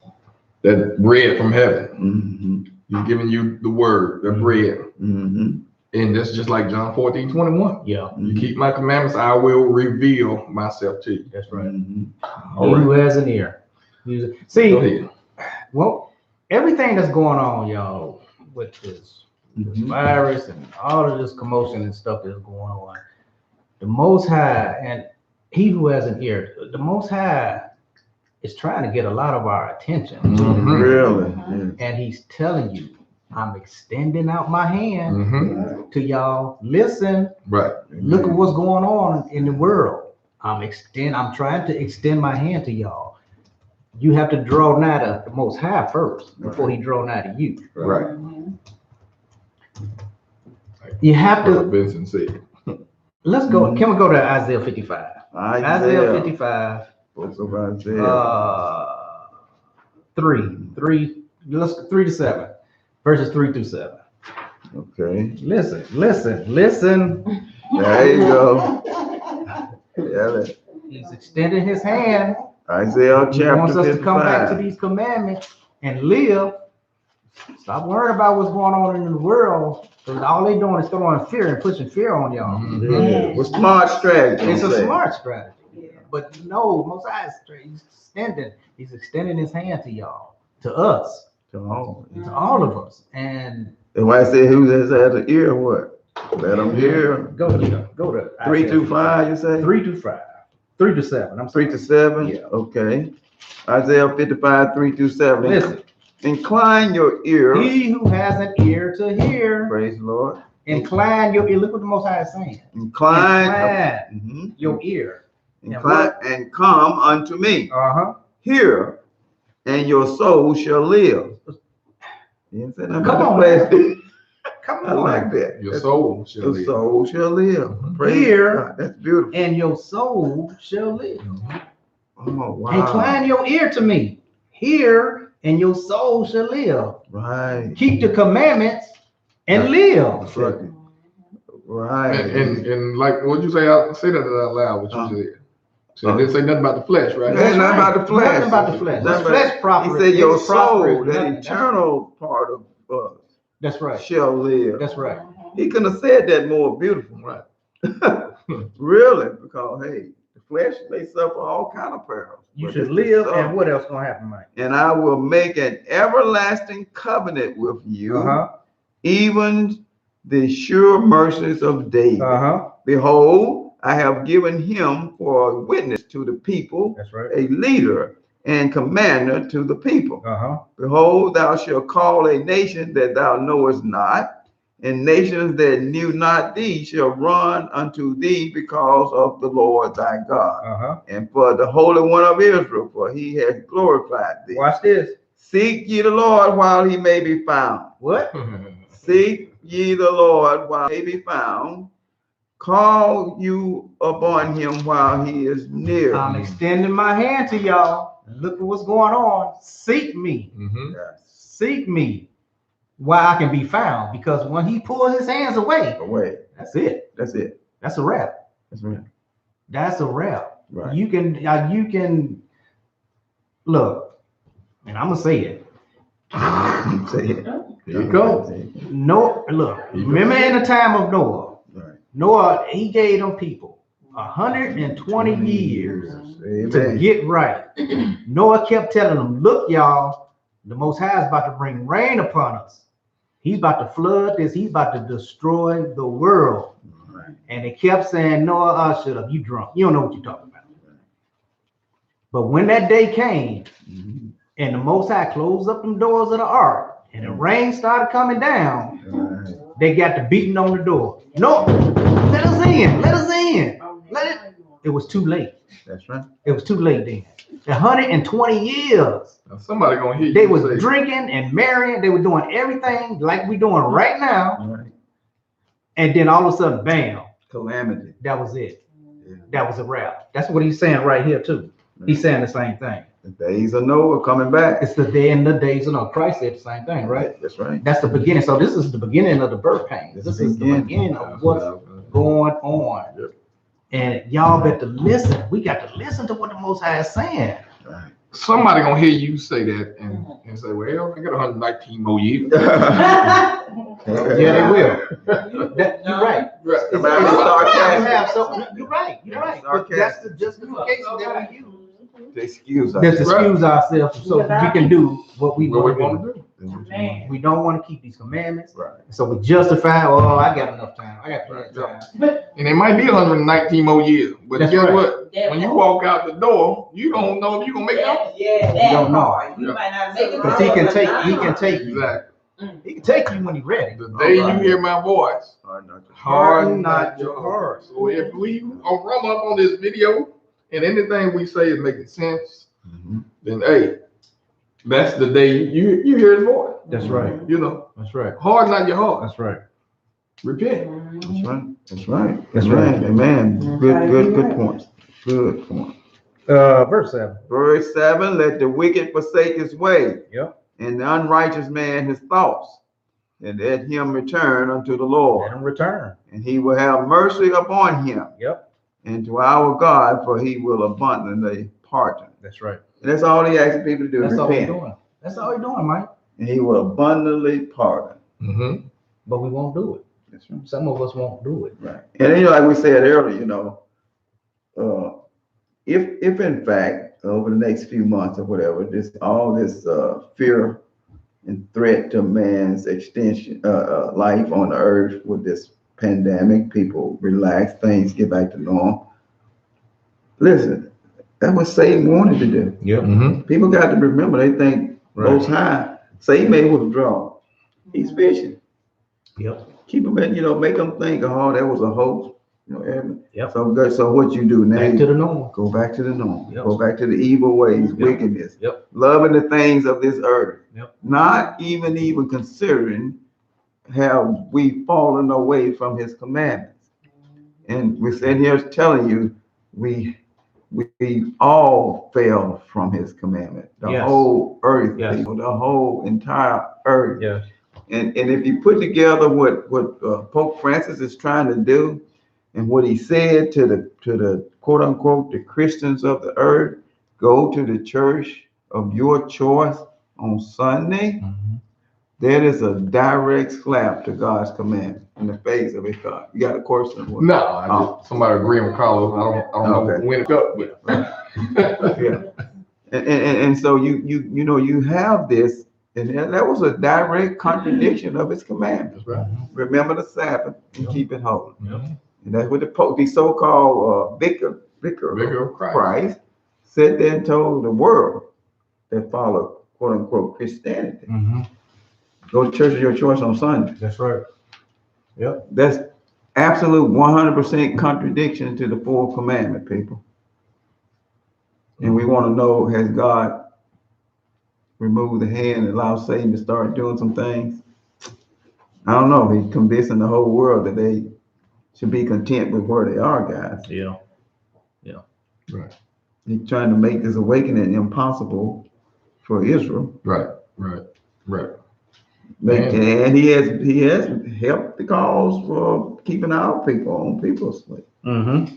that bread from heaven. Mhm. He's giving you the word, the bread. Mhm. And that's just like John 14:21. Yeah. You keep my commandments, I will reveal myself to you. That's right. Mhm. He who has an ear. See, Go ahead. well, everything that's going on, y'all, with this Mhm. virus and all of this commotion and stuff that's going on, the Most High, and he who has an ear, the Most High is trying to get a lot of our attention. Mhm. Really? Yeah. And he's telling you, I'm extending out my hand Mm-hmm. to y'all. Listen, Right. look at what's going on in the world. I'm trying to extend my hand to y'all. You have to draw nigh to the Most High first before he draw nigh to you. Right. You have Brother to. Benson said. Let's go. Can we go to Isaiah 55? Isaiah 55. Books of Isaiah. 3. Let's 3 to 7. Verses 3 through 7. Okay. Listen. There you go. Yeah, He's extending his hand. Isaiah He wants chapter us to come back to 55. these commandments and live. Stop worrying about what's going on in the world. Because all they doing is throwing fear and pushing fear on y'all. Mhm. With smart strategy. It's a say. smart strategy. But no, Mosiah is he's extending his hand to y'all, to us, To all. to all of us. And That's why I said who has an ear, what? Let them hear. go to 3 to 5, you say? 3 to 5. 3 to 7. I'm 3 sorry. to 7? Yeah. Okay. Isaiah 55, 3 to 7. Listen, Incline your ear. he who has an ear to hear, Praise the Lord. incline your ear. Look what the Most High is saying. Incline. Incline your ear. Incline and come unto me. Uh-huh. Hear, and your soul shall live. You didn't say nothing Come about on, the flesh. Come I on. like that. Your soul shall Your live. soul shall live. Praise Hear. God. That's beautiful. And your soul shall live. Oh, wow. Incline your ear to me. Hear, and your soul shall live. Right. Keep the commandments and live. That's right. Right. And like, what'd you say? I'll say that out loud. What you said. So it didn't say nothing about the flesh, right? It ain't nothing about the flesh. Nothing about the flesh. Nothing The about- flesh proper. He said your it's prosperous, soul, that nothing. eternal part of us, That's right. shall live. That's right. He couldn't have said that more beautiful. Right. Really, because hey, the flesh may suffer all kind of perils. You but should it's live, the and soul. what else gonna happen, Mike? And I will make an everlasting covenant with you, Uh-huh. even the sure mercies of David. Uh-huh. Behold, I have given him for a witness to the people, That's right. a leader and commander to the people. Uh-huh. Behold, thou shalt call a nation that thou knowest not, and nations that knew not thee shall run unto thee because of the Lord thy God, Uh-huh. and for the Holy One of Israel, for he has glorified thee. Watch this. Seek ye the Lord while he may be found. What? Seek ye the Lord while he may be found. call you upon him while he is near. I'm extending my hand to y'all. Look at what's going on. Seek me. Mm-hmm. Seek me while I can be found. Because when he pulls his hands away, that's it. That's it. That's a wrap. That's right. That's a wrap. Right. You can look, and I'm gonna say it. Say it. Here you go. No, look. Remember in the time of Noah. Right. Noah, he gave them people 120 years to Amen. get right. Noah kept telling them, look, y'all, the Most High is about to bring rain upon us. He's about to flood this. He's about to destroy the world. Right. And they kept saying, Noah, shut up. You drunk. You don't know what you're talking about. But when that day came Mhm. and the Most High closed up them doors of the ark and the rain started coming down, Right. they got to beating on the door. No, let us in. Let us in. It was too late. That's right. It was too late then. 120 years. Now somebody gonna hear you. They was say, drinking and marrying. They were doing everything like we doing right now. Right. And then all of a sudden, bam, Calamity. that was it. Yeah. That was a wrap. That's what he's saying right here too. He's saying the same thing. The days of Noah coming back. It's the day and the days of Noah. Christ said the same thing, right? That's right. That's the beginning. So this is the beginning of the birth pains. This is the beginning of what's going on. Yep. And y'all better listen. We got to listen to what the Most High is saying. Right. Somebody gonna hear you say that and say, well, I got 119 more years. Yeah, they will. You're right. Right. Am I sarcastic? You're right. You're right. But that's the justification that we use To excuse us. to excuse ourselves so we can do what we What we want to want do. to do. Man. We don't want to keep these commandments. Right. So we justify, oh, I got enough time. I got plenty of time. And it might be 119 more years, but That's guess right. what? When you walk out the door, you don't know if you're gonna make it. Yeah, You don't know. part. You might not make it. Because he can take you. Exactly. He can take you when he's ready. The day you hear my voice, Harden not your heart. So if we run up on this video and anything we say is making sense, Mhm. then hey, that's the day you hear his voice. That's right. You know, That's right. harden not your heart. That's right. Repent. That's right. That's right. That's Amen. right. Amen. Good point. Good point. Verse 7. Verse 7, let the wicked forsake his way. Yep. And the unrighteous man his thoughts, and let him return unto the Let Lord, him return. and he will have mercy upon him, Yep. and to our God, for he will abundantly pardon. That's right. And that's all he asks people to do, That's all he's repent, doing. That's all he's doing, Mike. and he will abundantly pardon. Mm-hmm. But we won't do it. That's right. Some of us won't do it. Right. And then, like we said earlier, if in fact over the next few months or whatever, all this fear and threat to man's extension life on the earth with this pandemic, people relax, things get back to normal. Listen, that's what Satan wanted to do. Yep. Mm-hmm. People got to remember, they think Right. Most High, Satan may withdraw. He's fishing. Yep. Keep them in, make them think, oh, that was a hoax. Yep. So good. So what you do now? Back to the normal. Go back to the norm. Yep. Go back to the evil ways, Yep. wickedness, Yep. loving the things of this earth. Yep. Not even considering have we fallen away from his commandments. And we're sitting here telling you we all fell from his commandment. The Yes. whole earth, Yes. people, the whole entire earth. Yes. And if you put together what Pope Francis is trying to do, and what he said to the quote unquote the Christians of the earth, go to the church of your choice on Sunday. Mm-hmm. That is a direct slap to God's command in the face of his God. You got a question? No, somebody agreeing with Carlos. I don't know Okay. when it up, but Yeah. And so you have this, and that was a direct contradiction of his commandments. That's right. Remember the Sabbath and keep it holy. Yep. And that's what the so-called vicar Vicar of Christ. Christ sat there and told the world that followed quote unquote Christianity. Mm-hmm. Go to church of your choice on Sunday. That's right. Yep. That's absolute 100% contradiction to the fourth commandment, people. And we want to know, has God removed the hand and allowed Satan to start doing some things? I don't know. He's convincing the whole world that they should be content with where they are, guys. Yeah. He's trying to make this awakening impossible for Israel. Right. And he has helped the cause for keeping our people on people's way. Mm-hmm.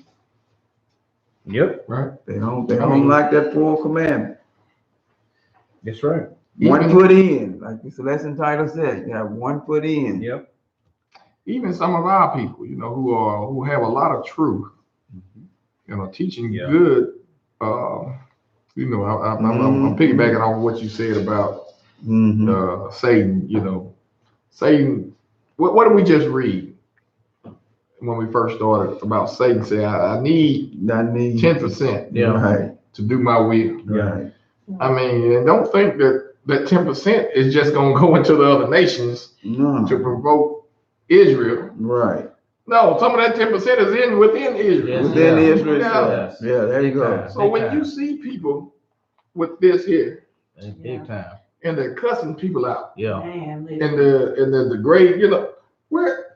Yep. Right. They don't like that fourth commandment. That's right. One Even- foot in, like the lesson title said, you have 1 foot in. Yep. Even some of our people, who have a lot of truth, teaching Yeah. good. I'm piggybacking off what you said about Mhm. Satan. Satan. What did we just read when we first started about Satan? Say, I need That needs 10% Yeah. Right. to do my will. Right. I mean, and don't think that 10% is just going to go into the other nations No. to provoke Israel. Right. No, some of that 10% is within Israel. Yes. Within Yeah. Israel. Yeah. Yeah, there you go. So when you see people with this here, That's big time. and they're cussing people out, Yeah. Man, and the grade, where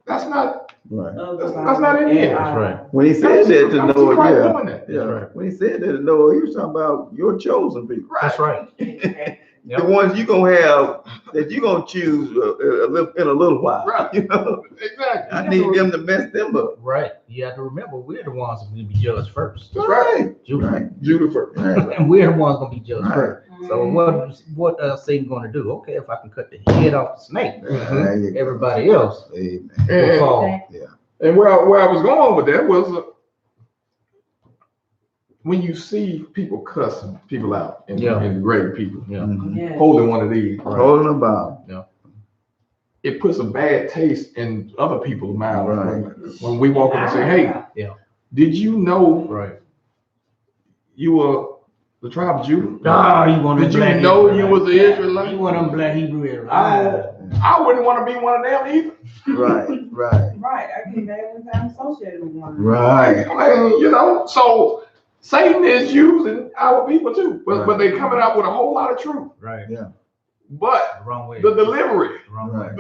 that's not Right. that's not in here. That's right. When he said that to I'm Noah, right yeah. doing that. Yeah. right. When he said that to Noah, he was talking about your chosen people. That's right. The ones you're gonna have that you're gonna choose in a little while. Right. Exactly. I need them to mess them up. Right. You have to remember, we're the ones who will be judged first. That's right. Judah. Right. Judah first. Right. And we're the ones gonna be judged Right. first. So what Satan gonna do? Okay, if I can cut the head off the snake, There you go. everybody else Amen. will And, fall. and where I was going with that was when you see people cussing people out and Yeah. degrading people, Yeah. Mhm. Yeah. holding one of these, Holding them about. it puts a bad taste in other people's mouths Right. when we walk in and say, "Hey, Yeah. did you know Right. you were the tribe of Judah?" Ah, you want Did you know you was an Israelite? You want them black Hebrew Israelites. I wouldn't want to be one of them either. Right. Right. Right, I can't even I'm associated with one. Right. I mean, so Satan is using our people too, but they coming out with a whole lot of truth. Right. But The wrong way. the delivery, The wrong way. Right.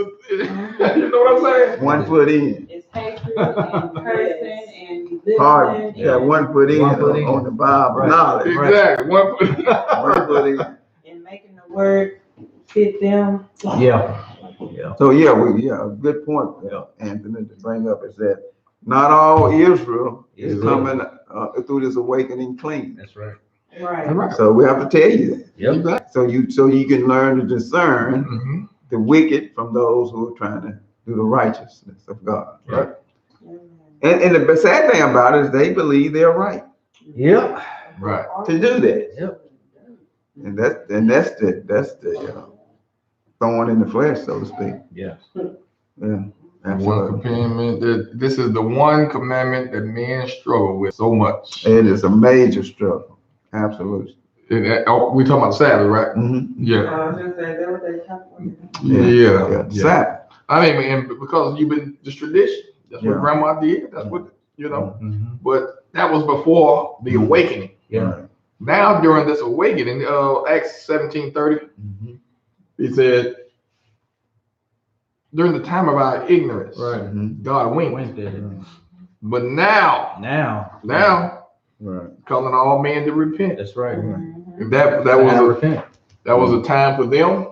you know what I'm saying? 1 foot in. It's hatred and cursing and Hard. belittling. Yeah, 1 foot in 1 foot in. on the Bible Right. knowledge. Exactly. 1 foot in. And making the word fit them. Yeah. Yeah. So a good point, Anthony, to bring up is that not all Israel is Is coming through this awakening clean. That's right. Right. Right. So we have to tell you that. Yep. So you can learn to discern Mhm. the wicked from those who are trying to do the righteousness of God. Right. And the sad thing about it is they believe they're right Yep. Right. to do that. Yep. And that's the thorn in the flesh, so to speak. Yeah. Yeah. One Absolutely. commandment. This is the one commandment that men struggle with so much. It is a major struggle. Absolutely. We talking about Sabbath, right? Mhm. Yeah. I was just saying, that what they talking about. Yeah. Sabbath. I mean, and because you've been this tradition. That's what Yeah. grandma did. That's what Mm-hmm. But that was before the awakening. Yeah. Right. Now during this awakening, Acts 17:30, Mhm. he said, during the time of our ignorance, Right. Mhm. God winked. Winked at it. But now, Now. Right. calling all men to repent. That's right. Mhm. If that Time to was repent. a time for them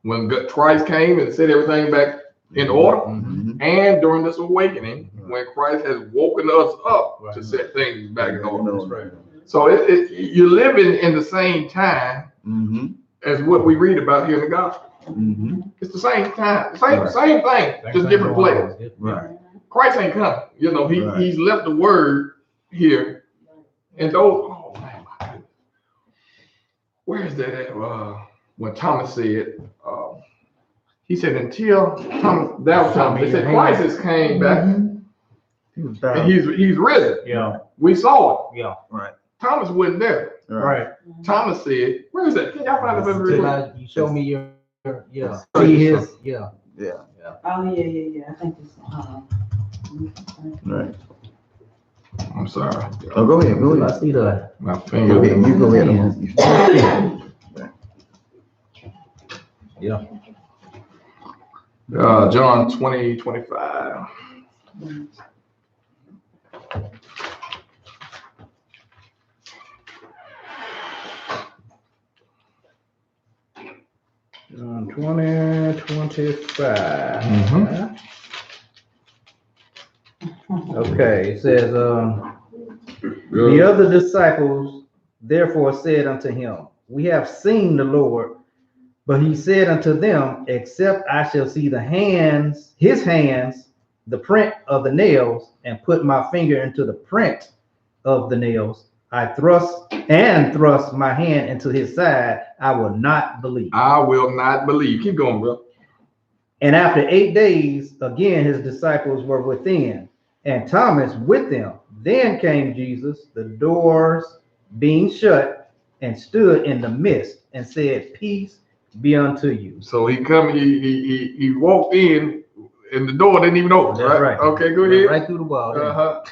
when Christ came and set everything back in order. Mhm. Mhm. And during this awakening, when Christ has woken us up Right. to set things back in order. That's right. So you're living in the same time Mhm. as what we read about here in the gospel. Mhm. It's the same time, same Right. same thing, just different place. Right. Christ ain't coming. Right. He's left the word here. And those, oh man, my goodness. Where is that at? When Thomas said, he said, until Thomas, that was Thomas, they said Christ has came back He was and down. he's risen. Yeah. We saw it. Yeah. Right. Thomas wasn't there. Right. Thomas said, where is that? Can y'all find the verse? You show me your yeah. Oh, See you his yeah. Yeah. Oh, yeah. I think it's, Right. I'm sorry. Oh, go ahead. Go I ahead. see that. My Go finger. ahead. You go ahead. Yeah. John 20:25. John 20:25. Mhm. Okay, it says, Good. the other disciples therefore said unto him, we have seen the Lord. But he said unto them, except I shall see his hands, the print of the nails, and put my finger into the print of the nails, I thrust my hand into his side, I will not believe. I will not believe. Keep going, bro. And after 8 days, again his disciples were within, and Thomas with them. Then came Jesus, the doors being shut, and stood in the midst, and said, peace be unto you. So he walked in, and the door didn't even open. That's right. Okay, go ahead. Right through the wall. Uh-huh.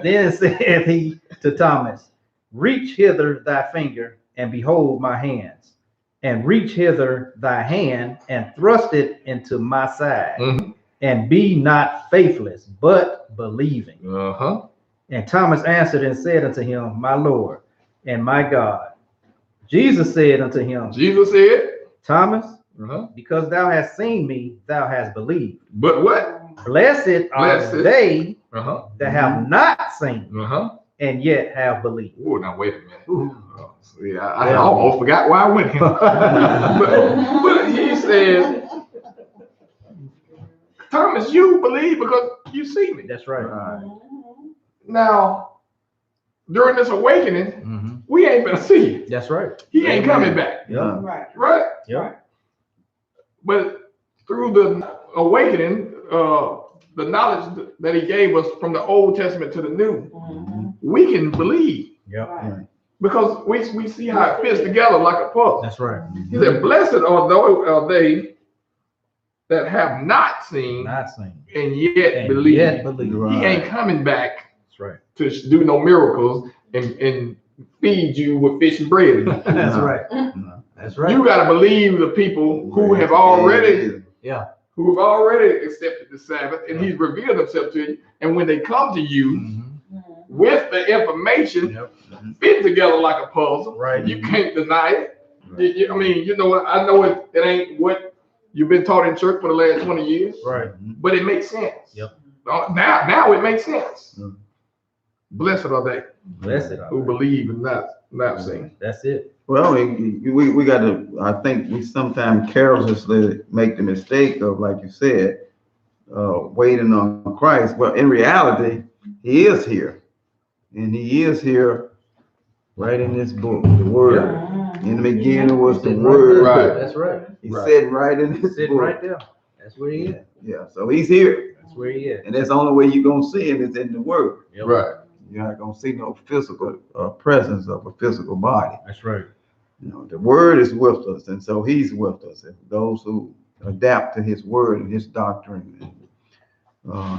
Then said he to Thomas, reach hither thy finger, and behold my hands, and reach hither thy hand, and thrust it into my side, Mhm. and be not faithless, but believing. Uh-huh. And Thomas answered and said unto him, my Lord and my God. Jesus said unto him, Jesus said, Thomas, uh-huh. because thou hast seen me, thou hast believed. But what? Blessed are Blessed. they Uh-huh. that have not seen Uh-huh. and yet have believed. Oh, now wait a minute. Ooh. Oh, see, I almost forgot why I went here. but he says, Thomas, you believe because you see me. That's right. Now, during this awakening, Mhm. we ain't gonna see you. That's right. He ain't coming back, Yeah. Right. right? Yeah. But through the awakening, the knowledge that he gave us from the Old Testament to the New, we can believe Yeah. Right. because we see how it fits together like a puzzle. That's right. He said, blessed are they that have not seen Not seen. and yet And believe. yet believe. He ain't coming back That's right. to do no miracles and feed you with fish and bread again. That's right. That's right. You got to believe the people who have already accepted the Sabbath, and he's revealed himself to you. And when they come to you Mhm. with the information Yep. fit together like a puzzle, Right. you can't deny it. I mean, you know what? I know it ain't what you've been taught in church for the last 20 years, Right. but it makes sense. Yep. Now it makes sense. Mm. Blessed are they Blessed are who they. believe and not seen. That's it. Well, we got to, I think we sometimes carelessly make the mistake of, like you said, waiting on Christ. Well, in reality, he is here. And he is here right in this book, the word. In the beginning was the Sitting word. right there. Right. That's right. He's Right. sitting right in this Sitting book. right there. That's where he is. Yeah, so he's here. That's where he is. And that's the only way you're going to see him is in the word. Yep. Right. You're not going to see no physical presence of a physical body. That's right. You know, the word is with us, and so he's with us. And those who adapt to his word and his doctrine and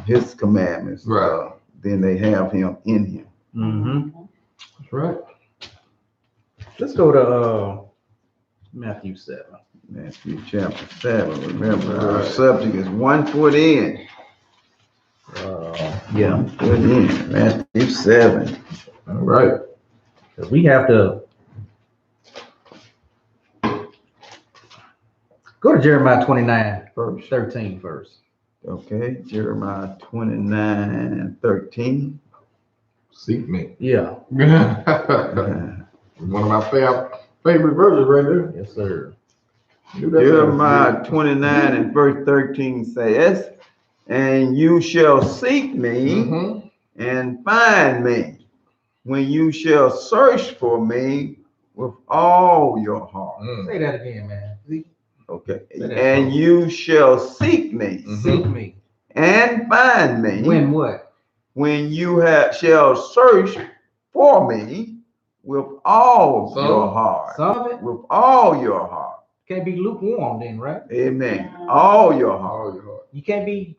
his commandments, Right. then they have him in him. Mm-hmm. That's right. Let's go to Matthew 7. Matthew chapter 7. Remember, our Right. subject is 1 foot in. Yeah. 1 foot in. Matthew 7. All right. We have to go to Jeremiah 29:13 first. Okay, Jeremiah 29:13. Seek me. Yeah. One of my favorite verses right there. Yes, sir. Jeremiah 29 and verse 13 says, and you shall seek me Mhm. and find me when you shall search for me with all your heart. Mm. Say that again, man. Okay. Say that And slow. you shall seek me Mhm. Seek me. and find me When what? when you shall search for me with all Some- your heart. Some of it With all your heart. can't be lukewarm then, right? Amen. All your heart. All your heart. You can't be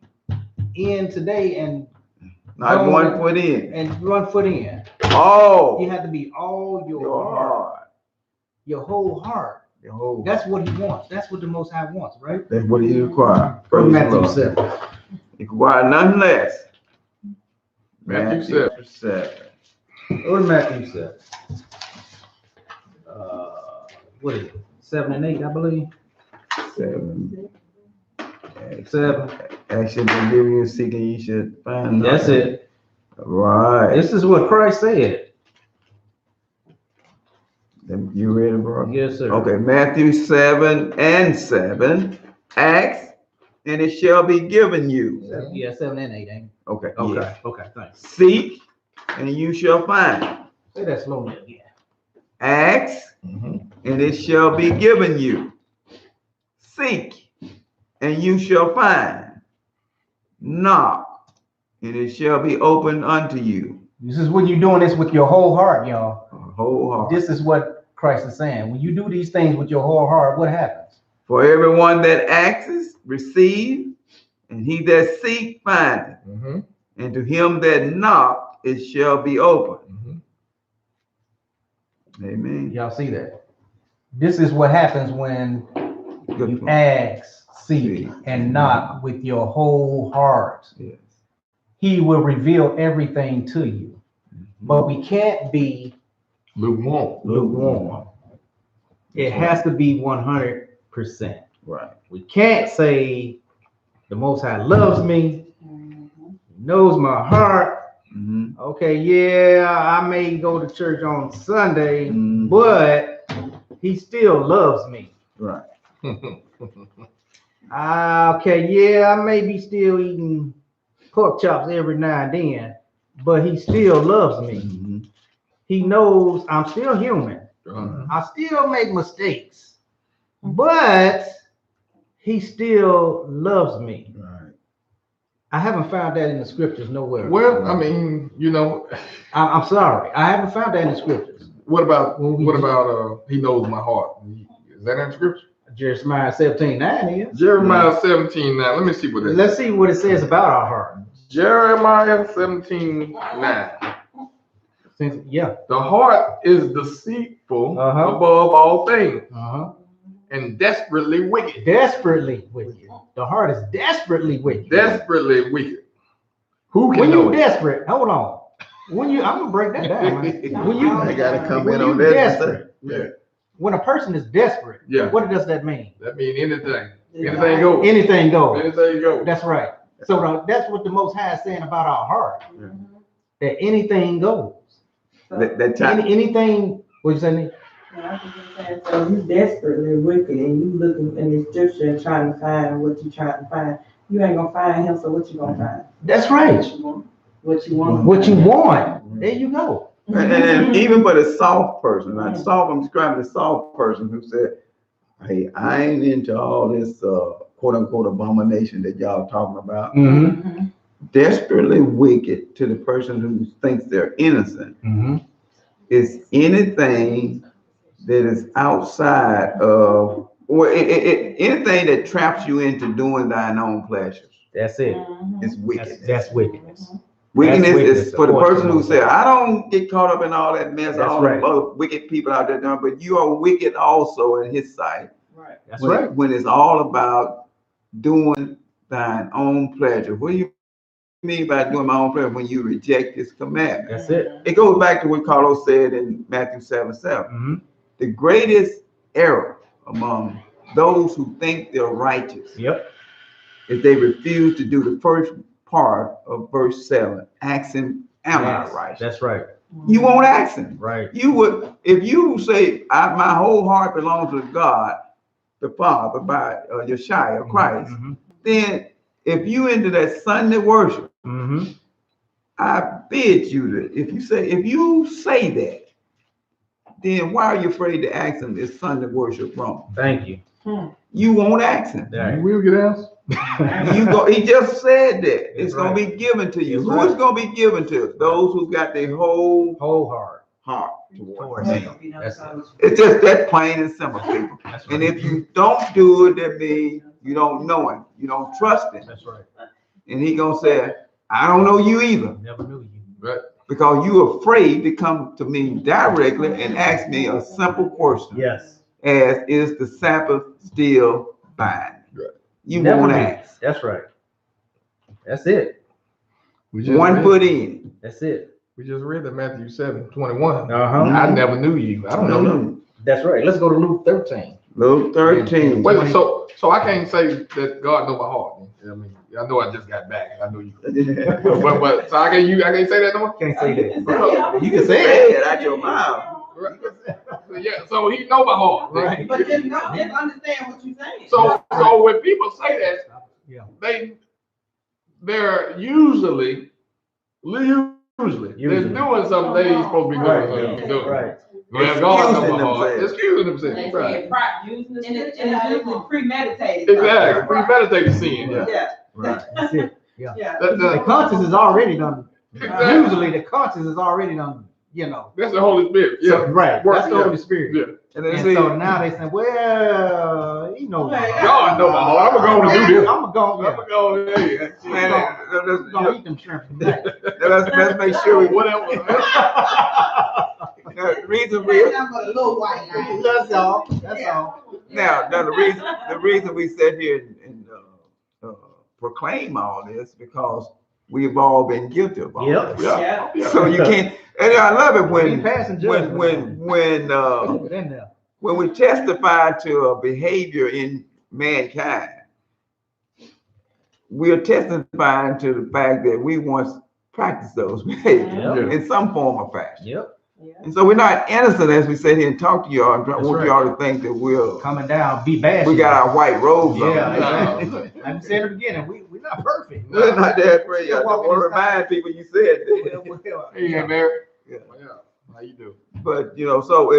in today and Not No, 1 foot in. 1 foot in. All You have to be all your your heart, heart. your whole heart. Your whole That's what he wants. That's what the Most High wants, right? That's what he requires. Go to Praise the Matthew Lord. 7. require nothing less. Matthew 7. 7. What Matthew said? What is it? 7 and 8, I believe. 7. 7. Action been given you, seeking you should find. That's it. Right. This is what Christ said. You ready, bro? Yes, sir. Okay, Matthew 7 and 7. Ask, and it shall be given you. Yeah, 7 and 8, ain't it? Okay. Okay. Yeah. Okay, thanks. Seek, and you shall find. Say that slowly again. Ask, and it shall be given you. Seek, and you shall find. Knock, and it shall be opened unto you. This is when you're doing this with your whole heart, y'all. Whole heart. This is what Christ is saying. When you do these things with your whole heart, what happens? For everyone that asks, receive, and he that seek, findeth. And to him that knock, it shall be opened. Amen. Y'all see that? This is what happens when Good you point. ask, seek, and knock with your whole heart. Yes. He will reveal everything to you. But we can't be lukewarm. It has to be 100%. Right. We can't say the Most High loves me, He knows my heart. Okay, yeah, I may go to church on Sunday, but He still loves me. Right. Okay, yeah, I may be still eating pork chops every now and then, but He still loves me. He knows I'm still human. I still make mistakes, but He still loves me. Right. I haven't found that in the scriptures nowhere. Well, I mean, you know, I'm sorry, I haven't found that in the scriptures. what about he knows my heart? Is that in the scripture? Jeremiah 17:9 is. Jeremiah 17:9. Let me see what it is. Let's see what it says about our heart. Jeremiah 17:9. Yeah. The heart is deceitful Uh-huh. above all things Uh-huh. and desperately wicked. Desperately wicked. The heart is desperately wicked. Desperately wicked. Who can When know you it? desperate, hold on. When you, I'm gonna break that down. Man. When you, I gotta come when in you on that. desperate, Yeah, when a person is desperate, Yeah. what does that mean? that means anything. Anything goes. Anything goes. Anything goes. That's right. So that's what the Most High is saying about our heart. Yeah. That anything goes. That time. Anything. What you say, Nick? Yeah, I was just saying, so you desperately wicked and you looking in the scripture and trying to find what you trying to find. You ain't gonna find him, so what you gonna find? That's right. What you want. What you want. There you go. And even for the soft person, I'm describing the soft person who said, hey, I ain't into all this quote unquote abomination that y'all talking about. Mm-hmm. Desperately wicked to the person who thinks they're innocent Mm-hmm. is anything that is outside of, or anything that traps you into doing thine own pleasures. That's it. It's wickedness. That's wickedness. Wickedness That's is wickedness, for the of course. person who said, I don't get caught up in all that mess, That's all right. the other wicked people out there doing, but you are wicked also in his sight. Right. That's when, right. when it's all about doing thine own pleasure. What do you mean by doing my own pleasure? When you reject his commandment. That's it. It goes back to what Carlos said in Matthew 7:7. Mm-hmm. The greatest error among those who think they're righteous Yep. is they refuse to do the first part of verse 7. Ask him, am I Yes, righteous? That's right. You won't ask him. Right. You would, if you say, my whole heart belongs to God, the Father, by Yeshua, Christ, Mm-hmm. then if you into that Sunday worship, Mm-hmm. I bid you to, if you say that, then why are you afraid to ask him, is Sunday worship wrong? Thank you. You won't ask him. Right. You will get asked. He just said that. It's That's going right. to be given to you. That's Who right. is going to be given to? Those who got their whole Whole heart. heart Towards towards him. him. That's it. It's just that plain and simple, people. That's right. And if you don't do it, that means you don't know him. You don't trust him. That's right. And he gonna say, I don't know you either. Never knew you. Right. Because you're afraid to come to me directly and ask me a simple question. Yes. As is the Sabbath still fine? Right. You Never won't knew. ask. That's right. That's it. We just One read- foot in. That's it. We just read that Matthew 7:21. Uh-huh. I never knew you. I don't know you. That's right. Let's go to Luke 13. Luke 13. Wait, so I can't say that God know my heart. I mean, I know I just got back. I know you. but so I can't say that no more. Can't say that. that. You can say Say it. it out your mouth. Right. Yeah, so he know my heart. Right. But just understand what you're saying. So when people say that, Yeah. they're usually they're doing something they ain't supposed to be doing. Right. Yeah, God know Excusing my heart. themselves. Excusing They themselves. Right. say using the scripture, and it's usually premeditated. Exactly. Premeditated sin. Yeah. Yeah, Right. That's it. yeah. The conscience is already done. Exactly. Usually the conscience is already done, you know. That's the Holy Spirit. Yeah. So, right. Work, That's the yeah. Holy Spirit. Yeah. And And then see, so now they say, well, you know, God know my heart. I'm gonna go do this. I'm gonna I'm gonna go. Hey, gonna eat them shrimp tonight. let's make sure we. whatever. The reason we That's all. That's all. now the reason we sit here and proclaim all this because we've all been guilty of all Yep. this. Yeah. Yeah. So you can't. And I love it We when passing judgment. when In there. when we testify to a behavior in mankind, we are testifying to the fact that we once practiced those behaviors Yeah. in some form or fashion. Yep. And so we're not innocent as we sit here and talk to y'all. I That's want right. y'all to think that Coming down, be bad. we got our white robes on. Yeah, exactly. Like I said at the beginning, we're not perfect. We're not that free. I Still don't walking want to this time. remind people you said that. Hey, Mary. Yeah. Yeah. How you do? But so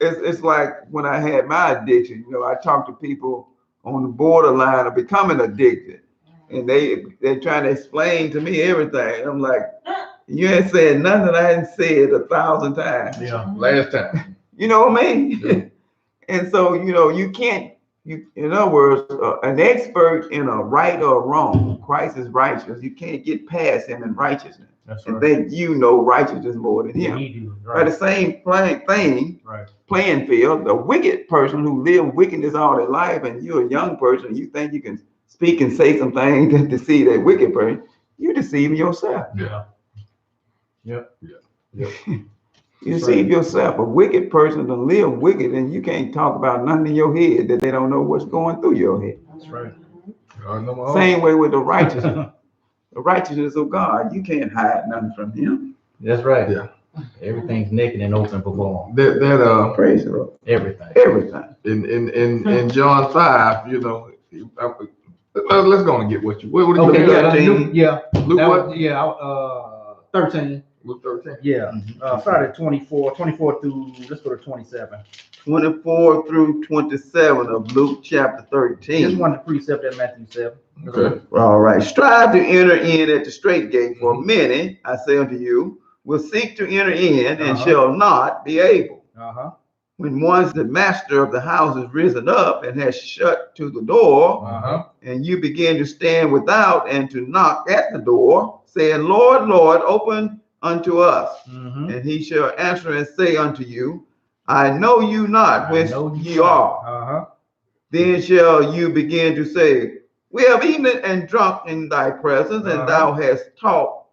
it's like when I had my addiction, I talk to people on the borderline of becoming addicted, and they're trying to explain to me everything. I'm like, you ain't saying nothing I hadn't said 1,000 times. Yeah. Last time. You know what I mean? Yeah. And so you can't. In other words, an expert in a right or wrong, Christ is righteous. You can't get past him in righteousness That's and think you know righteousness more than him. He do. By the same playing field, the wicked person who lived wickedness all their life, and you're a young person, you think you can speak and say some things to deceive that wicked person, you're deceiving yourself. Yeah. Yep. You deceive yourself. A wicked person to live wicked, and you can't talk about nothing in your head that they don't know what's going through your head. That's right. God know my heart. Same way with the righteousness. The righteousness of God, you can't hide nothing from him. That's right. Yeah. Everything's naked and open before him. That Praise the Lord. Everything. Everything. in John 5, let's go and get what you. What Okay. you Yeah. got? Luke, yeah. Luke That what? was, yeah. 13. Luke 13. Yeah. Started at 24 through. Let's go to 27. 24 through 27 of Luke chapter 13. Just one precept at Matthew 7. Okay. All right. Strive to enter in at the straight gate, for many, I say unto you, will seek to enter in and shall not be able. Uh-huh. When once the master of the house is risen up and has shut to the door, Uh-huh. and you begin to stand without and to knock at the door, saying, Lord, Lord, open unto us. Mm-hmm. And he shall answer and say unto you, I know you not whence ye are. Uh-huh. Then shall you begin to say, we have eaten and drunk in thy presence, and thou hast taught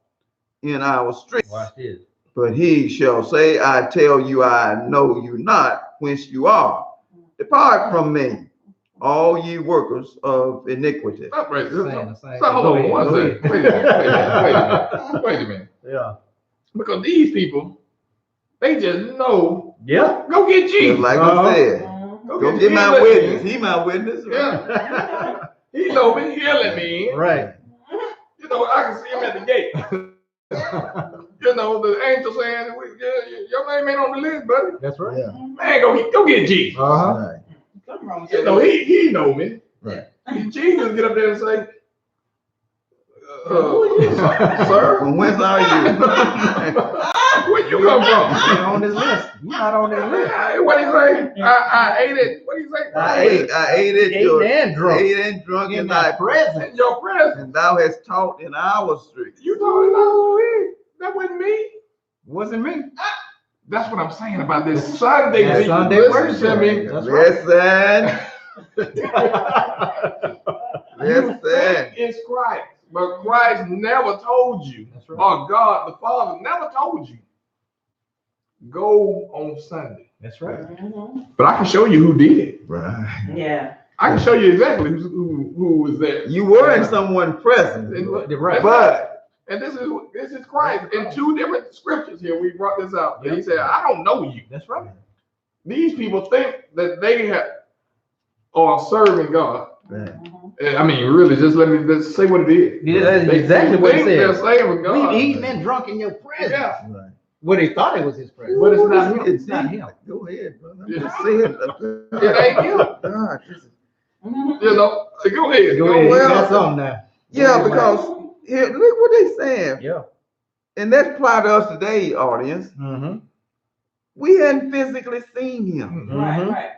in our streets. Watch this. But he shall say, I tell you, I know you not whence you are. Depart from me, all ye workers of iniquity. Stop right there. Saying the same Stop, hold on thing. one Go second. Wait a minute. Wait a minute. Yeah. Because these people, they just know. Yeah. Go get Just Jesus. like Uh-huh. I said, Go go get my Jesus. witness. He my witness. Yeah. He know me. He'll let me in. Right. I can see him at the gate. The angel saying, your name ain't on the list, buddy. That's right. Man, go get Jesus. Uh-huh. He know me. Right. Jesus get up there and say, sir, From whence are you? where you come from? You're on this list. You're not on this list. What he say? I ate it. What he say? I ate it. Ate and drunk in in thy thy presence, In your presence. and thou hast taught in our streets. You told it all. That wasn't me. Wasn't me. That's what I'm saying about this Sunday. That thing. Sunday Listen to worship. me. That's right. Listen. Listen. It's Christ. But Christ never told you, That's right. or God the Father never told you, go on Sunday. That's right. Mhm. But I can show you who did. Right. Yeah. I can show you exactly who was there. You were in someone's presence. Right. But And this is Christ in two different scriptures here. We brought this out. He said, "I don't know you." That's right. These people think that they are serving God. right. And I mean, really, just let me just say what it is. Yeah, that's They exactly what he think they're said. saving God. We've eaten and drunk in your presence. Yeah, Right. Well, they thought it was his presence. but it's not him. It's not him. Go ahead, brother. I'm Yeah. just saying. It ain't him. God, this is- Mhm. You know, go ahead. Go ahead. well. That's on now. Yeah, because here, look what they saying. Yeah. And that's apply to us today, audience. Mm-hmm. We hadn't physically seen him. Right, right.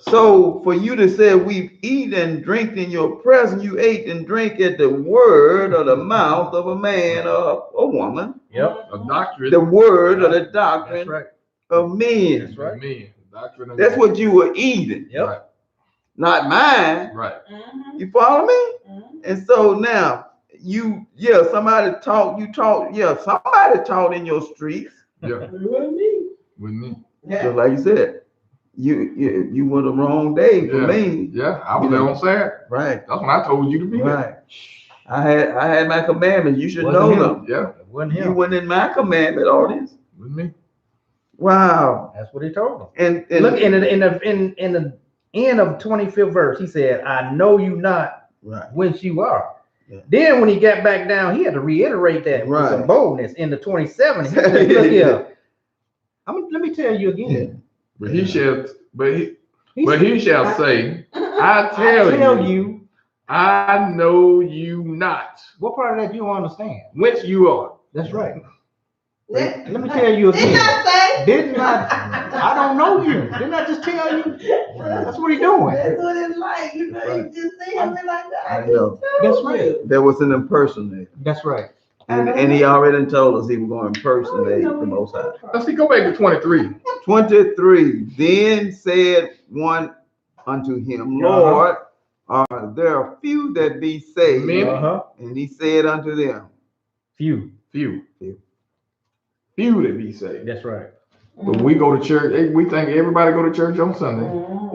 So for you to say we've eaten and drank in your presence, you ate and drank at the word or the mouth of a man or a woman, Yep. A doctrine. the word or the That's doctrine right. of men. That's right. Men. Doctrine of That's men. what you were eating, Yep. Right. not mine. Right. Mhm. You follow me? Mhm. And so now somebody somebody taught in your streets. Yeah. It wasn't me. With me. Yeah. Just like you said, you were the wrong day for Yeah. me. Yeah. I was there on Saturday. Right. That's when I told you to be there. Right. I had my commandments. You should Wasn't know him. them. Yeah. It wasn't You him. went in my commandment, audience. With me. Wow. That's what he told them. And Look in the end of 25th verse, he said, "I know you not right. whence you are." Yeah. Then when he got back down, he had to reiterate that with Right. some boldness in the 27. He said, "Look here, let me tell you again." But he shall. He But said, he shall say, "I "I tell you, I know you not, what part of that you don't understand?" whence you are." That's right. Let Let me tell you Didn't again. I say? Didn't I don't know you. Didn't I just tell you? That's what he doing. That's what it's like. You know, Right. you just see him and like that. I I know. That's right. There was an impersonator. That's right. And he already told us he was going to impersonate the Most High. Let's see, go back to 23. 23. Then said one unto him, Lord, there are few that be saved. Many. Uh-huh. And he said unto them, Few. Few that be saved. That's right. When we go to church, we think everybody go to church on Sunday